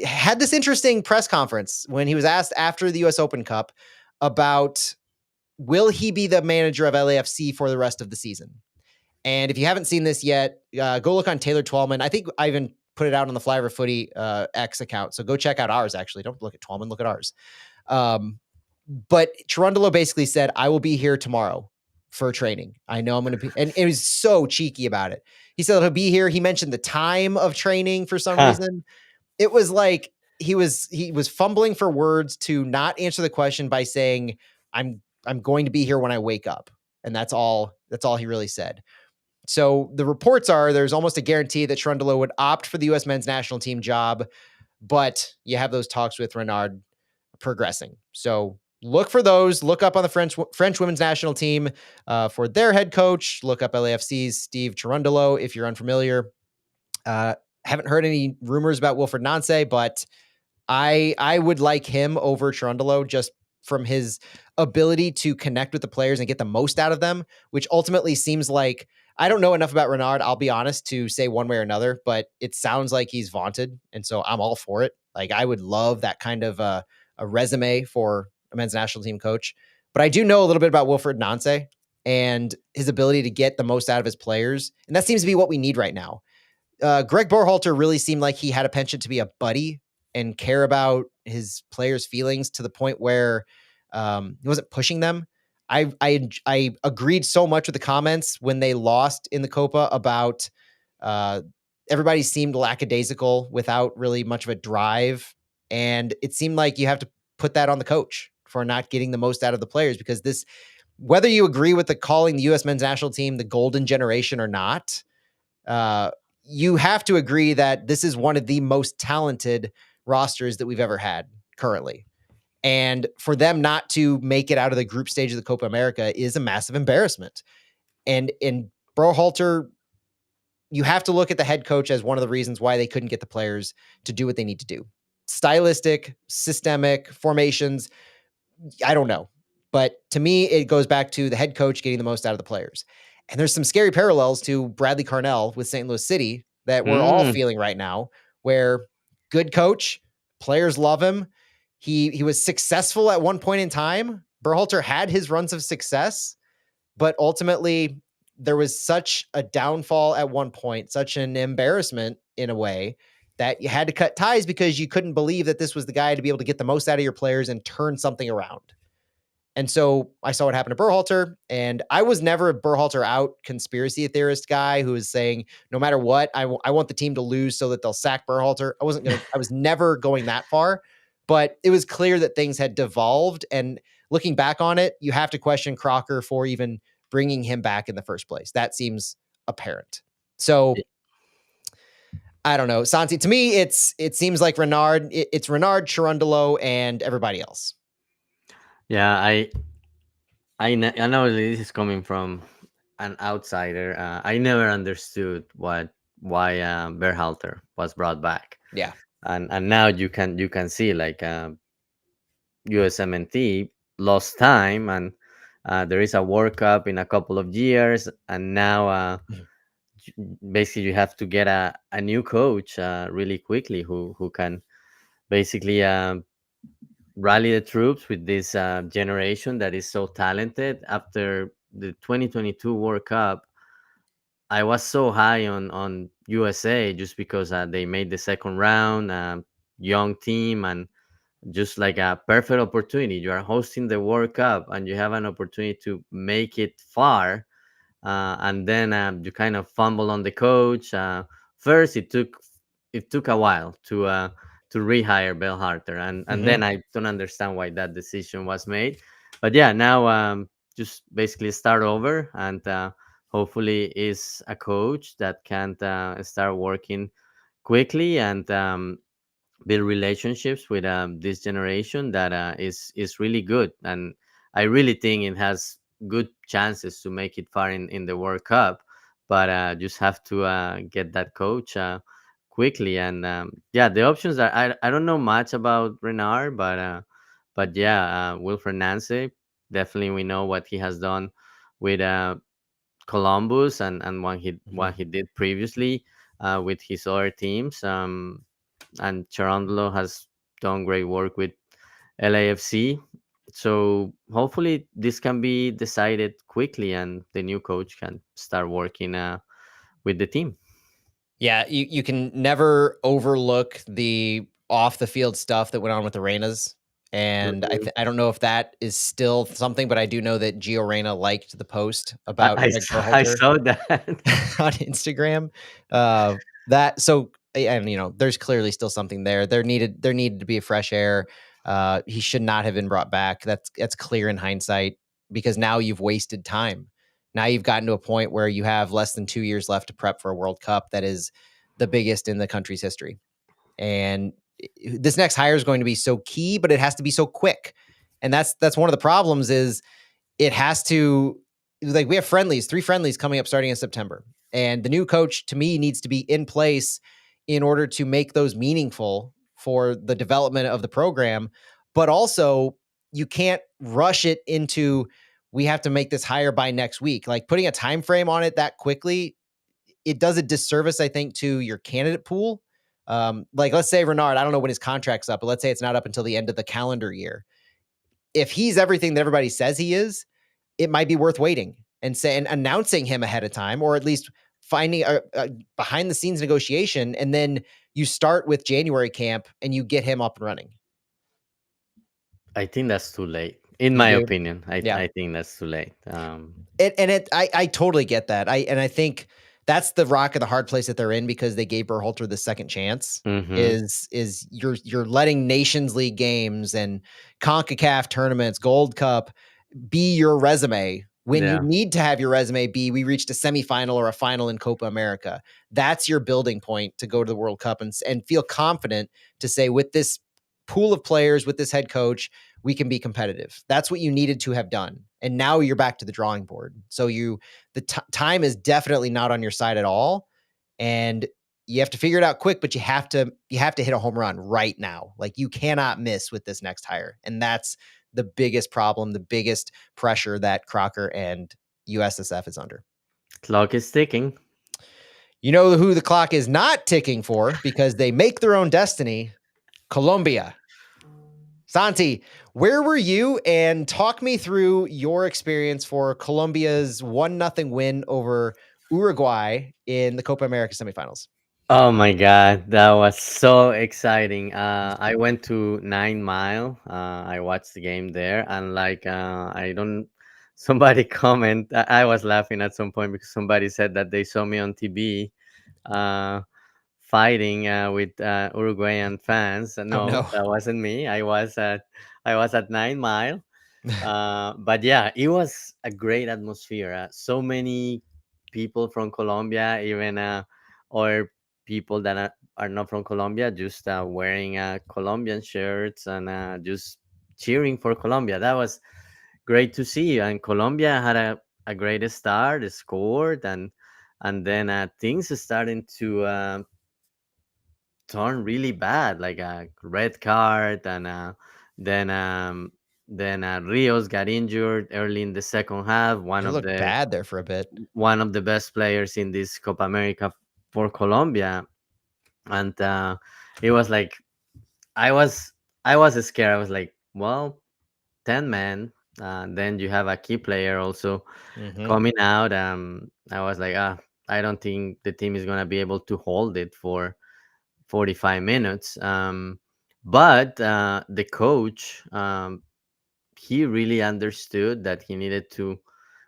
S2: had this interesting press conference when he was asked after the U.S. Open Cup about will he be the manager of LAFC for the rest of the season. And if you haven't seen this yet, go look on Taylor Twellman. I think I even put it out on the Flyover Footy X account. So go check out ours, actually. Don't look at Twellman, look at ours. But Cherundolo basically said, I will be here tomorrow for training. I know I'm going to be, and it was so cheeky about it. He said he'll be here. He mentioned the time of training for some
S1: huh.
S2: reason. It was like he was fumbling for words to not answer the question by saying, I'm going to be here when I wake up. And that's all he really said. So the reports are there's almost a guarantee that Cherundolo would opt for the U.S. men's national team job, but you have those talks with Renard progressing. So look for those. Look up on the French women's national team for their head coach. Look up LAFC's Steve Cherundolo if you're unfamiliar. Haven't heard any rumors about Wilfred Nance, but I would like him over Cherundolo just from his ability to connect with the players and get the most out of them, which ultimately seems like I don't know enough about Renard, I'll be honest, to say one way or another, but it sounds like he's vaunted. And so I'm all for it. Like I would love that kind of a resume for a men's national team coach. But I do know a little bit about Wilfred Nance and his ability to get the most out of his players. And that seems to be what we need right now. Greg Berhalter really seemed like he had a penchant to be a buddy and care about his players' feelings to the point where he wasn't pushing them. I agreed so much with the comments when they lost in the Copa about uh, everybody seemed lackadaisical without really much of a drive, and it seemed like you have to put that on the coach for not getting the most out of the players because this, whether you agree with the calling the U.S. men's national team the golden generation or not, uh, you have to agree that this is one of the most talented rosters that we've ever had currently. And for them not to make it out of the group stage of the Copa America is a massive embarrassment. And in Berhalter, you have to look at the head coach as one of the reasons why they couldn't get the players to do what they need to do. Stylistic, systemic, formations, I don't know. But to me, it goes back to the head coach getting the most out of the players. And there's some scary parallels to Bradley Carnell with St. Louis City that we're all
S1: Mm.
S2: feeling right now, where good coach, players love him. He was successful at one point in time. Berhalter had his runs of success, but ultimately there was such a downfall at one point, such an embarrassment in a way that you had to cut ties because you couldn't believe that this was the guy to be able to get the most out of your players and turn something around. And so I saw what happened to Berhalter, and I was never a Berhalter out conspiracy theorist guy who was saying no matter what, I want the team to lose so that they'll sack Berhalter. I was never going that far, but it was clear that things had devolved. And looking back on it, you have to question Crocker for even bringing him back in the first place. That seems apparent. So I don't know, Santi. To me, it seems like Renard. It's Renard, Cherundolo, and everybody else.
S1: Yeah, I know this is coming from an outsider. I never understood why Berhalter was brought back,
S2: Yeah.
S1: and now you can see like USMNT lost time, and there is a World Cup in a couple of years, and now basically you have to get a new coach really quickly who can basically rally the troops with this generation that is so talented. After the 2022 World Cup, I was so high on USA just because they made the second round, young team, and just like a perfect opportunity. You are hosting the World Cup and you have an opportunity to make it far, and then you kind of fumble on the coach. First, it took a while to rehire Bell Harter, and
S2: Hmm.
S1: then I don't understand why that decision was made. But yeah, now just basically start over, and hopefully is a coach that can start working quickly and build relationships with this generation that is really good, and I really think it has good chances to make it far in the World Cup, but just have to get that coach quickly. And yeah, the options are, I don't know much about Renard, but yeah, Wilfred Nancy, definitely we know what he has done with Columbus, and
S2: Hmm.
S1: what he did previously with his other teams. And Cherundolo has done great work with LAFC. So hopefully this can be decided quickly, and the new coach can start working with the team.
S2: Yeah, you can never overlook the off the field stuff that went on with the Reynas. And
S1: Mhm.
S2: I don't know if that is still something, but I do know that Gio Reyna liked the post
S1: I,
S2: about
S1: I,
S2: Greg
S1: I
S2: Berhalter
S1: saw that.
S2: on Instagram. That so and there's clearly still something there. There needed to be a fresh air. He should not have been brought back. That's clear in hindsight because now you've wasted time. Now you've gotten to a point where you have less than 2 years left to prep for a World Cup that is the biggest in the country's history. And this next hire is going to be so key, but it has to be so quick. And that's one of the problems is it has to, like, we have friendlies, 3 friendlies coming up starting in September. And the new coach to me needs to be in place in order to make those meaningful for the development of the program. But also you can't rush it into we have to make this hire by next week. Like putting a time frame on it that quickly, it does a disservice, I think, to your candidate pool. Like let's say Renard, I don't know when his contract's up, but let's say it's not up until the end of the calendar year. If he's everything that everybody says he is, it might be worth waiting and saying announcing him ahead of time, or at least finding a behind the scenes negotiation, and then you start with January camp and you get him up and running.
S1: I think that's too late, in
S2: You
S1: my
S2: do,
S1: opinion. I,
S2: yeah.
S1: I think that's too late.
S2: I totally get that. I think that's the rock and the hard place that they're in because they gave Berhalter the second chance.
S1: Mhm.
S2: Is you're letting Nations League games and CONCACAF tournaments, Gold Cup be your resume when you
S1: Yeah.
S2: need to have your resume be we reached a semifinal or a final in Copa America. That's your building point to go to the World Cup and feel confident to say with this pool of players, with this head coach, we can be competitive. That's what you needed to have done. And now you're back to the drawing board. So the time is definitely not on your side at all. And you have to figure it out quick, but you have to hit a home run right now. Like you cannot miss with this next hire. And that's the biggest problem, the biggest pressure that Crocker and USSF is under.
S1: Clock is ticking.
S2: You know who the clock is not ticking for because they make their own destiny? Colombia. Santi, where were you? And talk me through your experience for Colombia's 1-0 win over Uruguay in the Copa America semifinals.
S1: Oh my God, that was so exciting. I went to 9 Mile. I watched the game there, and like, I don't. Somebody comment. I was laughing at some point because somebody said that they saw me on TV uh, fighting with Uruguayan fans.
S2: Oh
S1: No,
S2: no.
S1: that wasn't me. I was at 9 Mile. But yeah, it was a great atmosphere. So many people from Colombia, even or people that are not from Colombia, just wearing Colombian shirts and just cheering for Colombia. That was great to see. And Colombia had a great start, scored, and then things are starting to turn really bad, like a red card, and then Rios got injured early in the second half. One
S2: It
S1: of
S2: looked
S1: the
S2: bad there for a bit.
S1: one of the best players in this Copa America for Colombia, and it was like I was I was scared. I was like, well, 10 men. Then you have a key player also
S2: Hmm.
S1: coming out. I was like, I don't think the team is gonna be able to hold it for 45 minutes. But the coach, he really understood that he needed to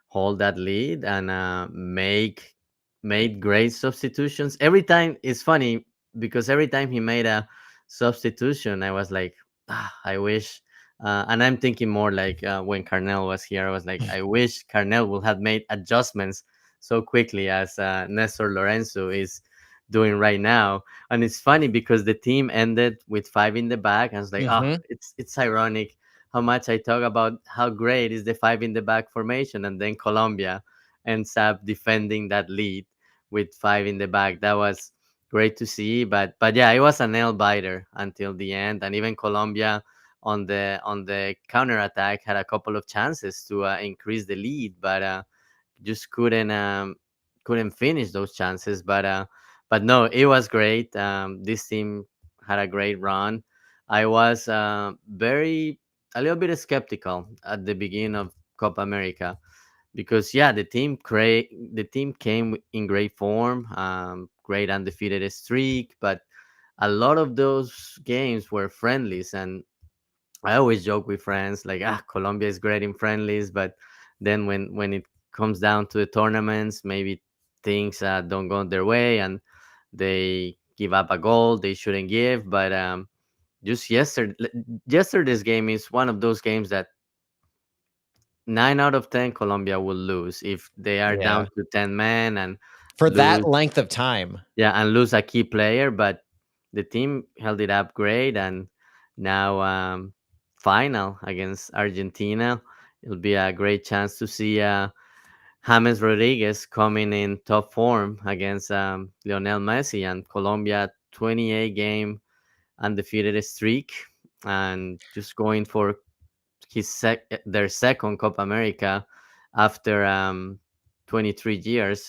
S1: hold that lead and make made great substitutions. Every time it's funny because every time he made a substitution, I was like, I wish. And I'm thinking more like when Carnell was here, I was like, I wish Carnell would have made adjustments so quickly as Nestor Lorenzo is doing right now. And it's funny because the team ended with five in the back. And I was like, oh,
S2: Hmm.
S1: it's ironic how much I talk about how great is the five in the back formation, and then Colombia ends up defending that lead with five in the back. That was great to see, but yeah, it was a nail biter until the end, and even Colombia on the counter attack had a couple of chances to increase the lead, but just couldn't finish those chances. But no, it was great. This team had a great run. I was very a little bit skeptical at the beginning of Copa America because yeah, the team came in great form, great undefeated streak, but a lot of those games were friendlies, and I always joke with friends like, Colombia is great in friendlies, but then when it comes down to the tournaments, maybe things don't go their way and they give up a goal they shouldn't give. But just yesterday's game is one of those games that 9 out of 10 Colombia will lose if they are down
S2: Yeah.
S1: to 10 men and
S2: For that
S1: lose.
S2: length of time.
S1: Yeah, and lose a key player, but the team held it up great, and now final against Argentina, it'll be a great chance to see James Rodriguez coming in top form against Lionel Messi and Colombia 28 game undefeated streak, and just going for their second Copa America after 23 years.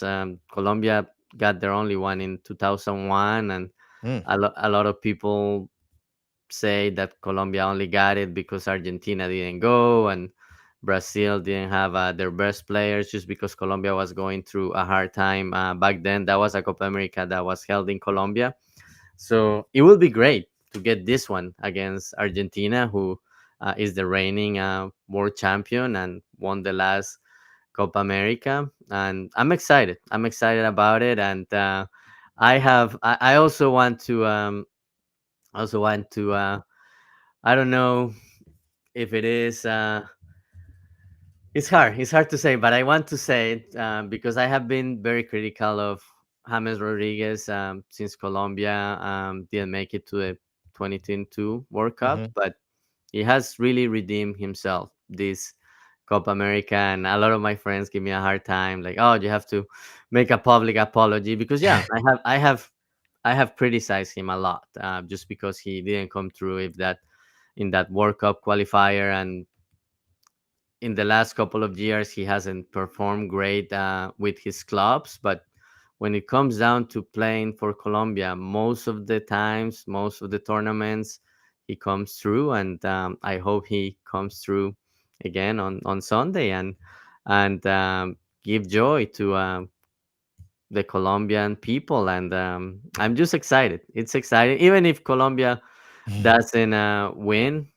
S1: Colombia got their only one in 2001, and
S2: Mm.
S1: a lot of people say that Colombia only got it because Argentina didn't go and Brazil didn't have their best players, just because Colombia was going through a hard time back then. That was a Copa America that was held in Colombia, so it will be great to get this one against Argentina, who is the reigning world champion and won the last Copa America. And I'm excited. I'm excited about it. And I also want to, I don't know if it is, it's hard. It's hard to say, but I want to say it because I have been very critical of James Rodriguez since Colombia didn't make it to the 2022 World Cup,
S2: Hmm.
S1: but he has really redeemed himself this Copa America, and a lot of my friends give me a hard time, like, "Oh, you have to make a public apology," because yeah, I have criticized him a lot just because he didn't come through if that in that World Cup qualifier, and in the last couple of years he hasn't performed great with his clubs. But when it comes down to playing for Colombia, most of the times, most of the tournaments, he comes through, and I hope he comes through again on Sunday and give joy to the Colombian people. And I'm just excited. It's exciting, even if Colombia doesn't win.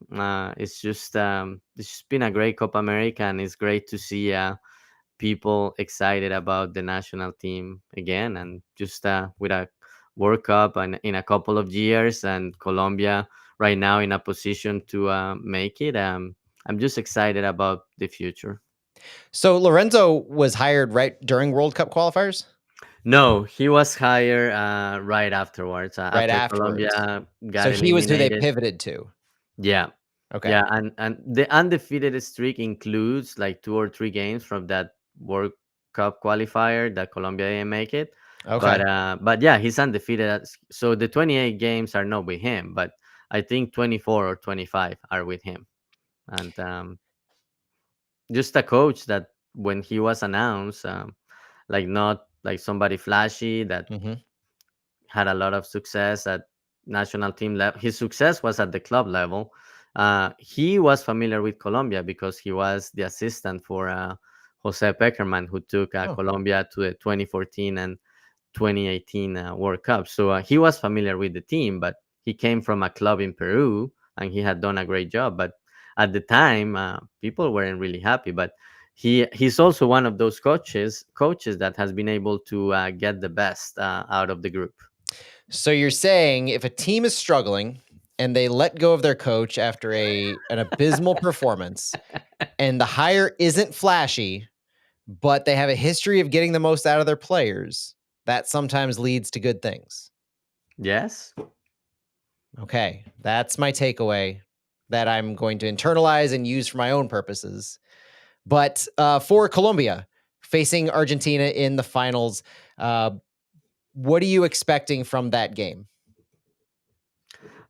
S1: It's just been a great Copa America, and it's great to see people excited about the national team again, and just with a World Cup and in a couple of years, and Colombia right now in a position to make it. I'm just excited about the future.
S2: So Lorenzo was hired right during World Cup qualifiers?
S1: No, he was hired right afterwards,
S2: Right
S1: after
S2: afterwards.
S1: Colombia got
S2: So he was who they
S1: eliminated.
S2: pivoted to.
S1: Yeah.
S2: Okay.
S1: Yeah, and the undefeated streak includes like 2 or 3 games from that World Cup qualifier that Colombia didn't make it.
S2: Okay.
S1: But yeah, he's undefeated. So the 28 games are not with him, but I think 24 or 25 are with him. And just a coach that when he was announced, like not like somebody flashy that
S2: Hmm.
S1: had a lot of success at national team level. His success was at the club level. He was familiar with Colombia because he was the assistant for Jose Peckerman, who took
S2: Oh.
S1: Colombia to the 2014 and 2018 World Cup. So he was familiar with the team, but he came from a club in Peru and he had done a great job. But at the time, people weren't really happy. But he's also one of those coaches that has been able to get the best out of the group.
S2: So you're saying if a team is struggling and they let go of their coach after an abysmal performance, and the hire isn't flashy, but they have a history of getting the most out of their players, that sometimes leads to good things.
S1: Yes.
S2: Okay, that's my takeaway that I'm going to internalize and use for my own purposes. But for Colombia facing Argentina in the finals, what are you expecting from that game?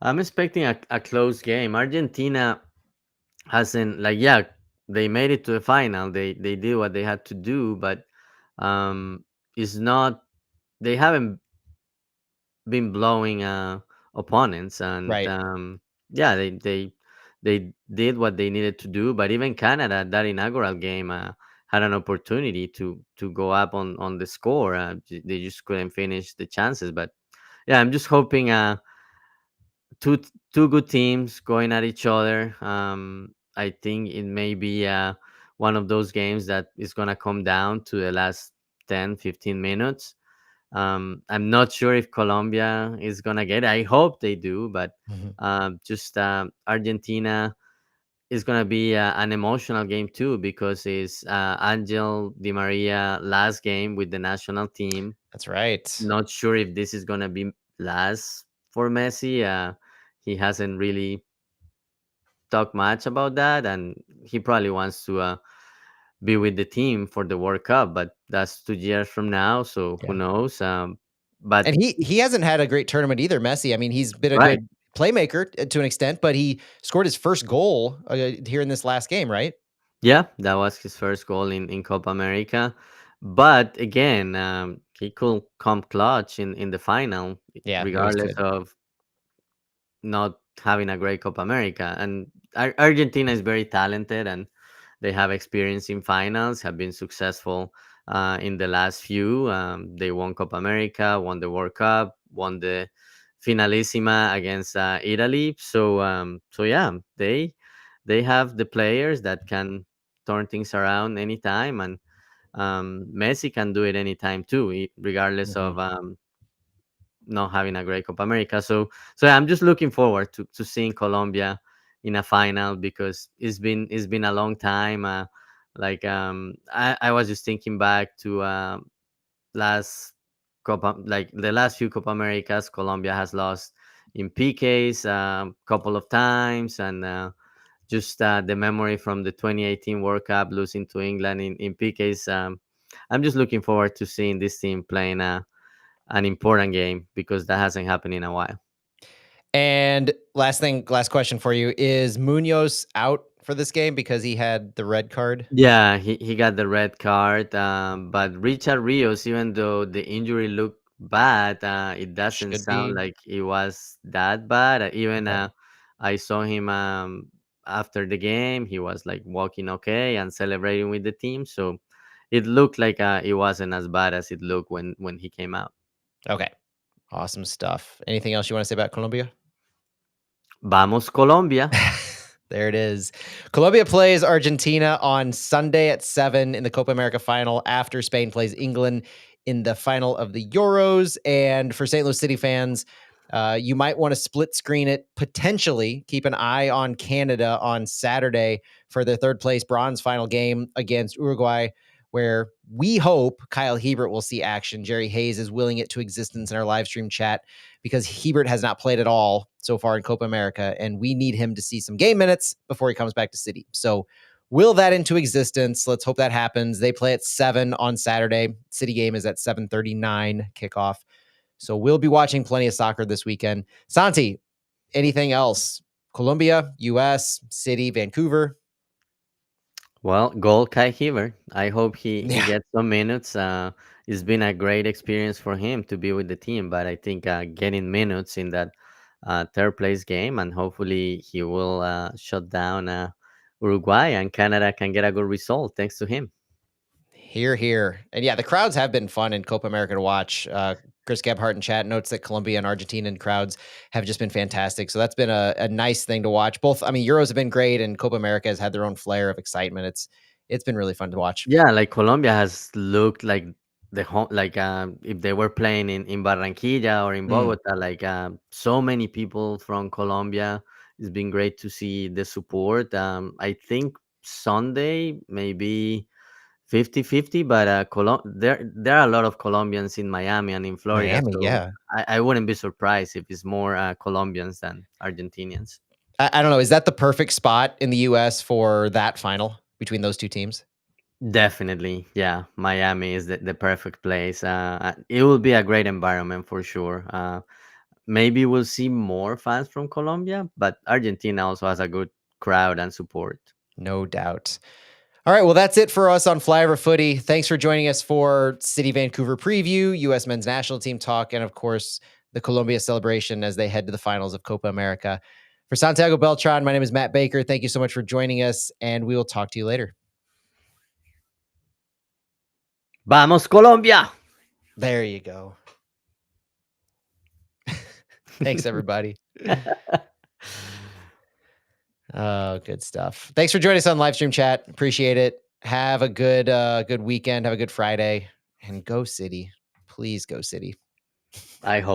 S1: I'm expecting a close game. Argentina hasn't, like, yeah, they made it to the final. They did what they had to do, but it's not, they haven't been blowing opponents, and
S2: Right.
S1: yeah, they did what they needed to do. But even Canada, that inaugural game, had an opportunity to go up on the score. They just couldn't finish the chances. But yeah, I'm just hoping two two good teams going at each other. I think it may be one of those games that is gonna come down to the last 10-15 minutes. I'm not sure if Colombia is gonna get it. I hope they do, but
S2: Mhm.
S1: just Argentina is gonna be an emotional game too, because it's Angel Di Maria last game with the national team.
S2: That's right.
S1: Not sure if this is gonna be last for Messi. He hasn't really talked much about that, and he probably wants to be with the team for the World Cup. But that's 2 years from now, so who
S2: Yeah.
S1: knows? But
S2: And he hasn't had a great tournament either, Messi. I mean, he's been a
S1: right,
S2: good playmaker to an extent, but he scored his first goal here in this last game, right?
S1: yeah, that was his first goal in Copa America. But again, he could come clutch in the final,
S2: Yeah, he always
S1: regardless
S2: could.
S1: of not having a great Copa America. And Argentina is very talented, and they have experience in finals, have been successful in the last few. They won Copa America, won the World Cup, won the Finalissima against Italy. So yeah, they have the players that can turn things around anytime, and Messi can do it anytime too, regardless
S2: Mhm.
S1: of not having a great Copa America. So yeah, I'm just looking forward to seeing Colombia in a final, because it's been a long time. I was just thinking back to last Copa, like the last few Copa Americas, Colombia has lost in PKs a couple of times, and just the memory from the 2018 World Cup losing to England in PKs. I'm just looking forward to seeing this team playing an important game, because that hasn't happened in a while.
S2: And last question for you. Is Munoz out for this game because he had the red card?
S1: Yeah, he got the red card, but Richard Rios, even though the injury looked bad, it doesn't
S2: Should
S1: sound
S2: be.
S1: like it was that bad. Even
S2: Okay.
S1: I saw him after the game. He was like walking okay and celebrating with the team. So it looked like it wasn't as bad as it looked when he came out.
S2: Okay. Awesome stuff. Anything else you want to say about Colombia?
S1: Vamos Colombia.
S2: There it is. Colombia plays Argentina on Sunday at 7 in the Copa America final after Spain plays England in the final of the Euros. And for St. Louis City fans, you might want to split screen it, potentially keep an eye on Canada on Saturday for their third place bronze final game against Uruguay, where we hope Kyle Hebert will see action. Jerry Hayes is willing it to existence in our live stream chat because Hebert has not played at all so far in Copa America, and we need him to see some game minutes before he comes back to City. So will that into existence? Let's hope that happens. They play at 7 on Saturday. City game is at 7:39 kickoff. So we'll be watching plenty of soccer this weekend. Santi, anything else? Colombia, US, City, Vancouver.
S1: Well, goal Kai Hever. I hope he
S2: Yeah.
S1: gets some minutes. It's been a great experience for him to be with the team, but I think getting minutes in that third place game, and hopefully he will shut down Uruguay, and Canada can get a good result thanks to him.
S2: Here, here. And yeah, the crowds have been fun in Copa America to watch. Chris Gebhardt in chat notes that Colombia and Argentinian crowds have just been fantastic. So that's been a nice thing to watch. Both, I mean, Euros have been great, and Copa America has had their own flair of excitement. It's been really fun to watch.
S1: Yeah, like Colombia has looked like the home, like if they were playing in Barranquilla or in Bogota, like so many people from Colombia. It's been great to see the support. I think Sunday maybe 50-50, but there are a lot of Colombians in Miami and in Florida,
S2: Miami,
S1: so
S2: yeah.
S1: I wouldn't be surprised if it's more Colombians than Argentinians.
S2: I don't know. Is that the perfect spot in the U.S. for that final between those two teams?
S1: Definitely, yeah. Miami is the perfect place. It will be a great environment for sure. Maybe we'll see more fans from Colombia, but Argentina also has a good crowd and support.
S2: No doubt. All right, well, that's it for us on Flyover Footy. Thanks for joining us for City Vancouver preview, U.S. men's national team talk, and of course, the Colombia celebration as they head to the finals of Copa America. For Santiago Beltran, my name is Matt Baker. Thank you so much for joining us, and we will talk to you later.
S1: Vamos, Colombia!
S2: There you go. Thanks, everybody. Oh, good stuff. Thanks for joining us on live stream chat. Appreciate it. Have a good weekend. Have a good Friday, and go City. Please go City.
S1: I hope.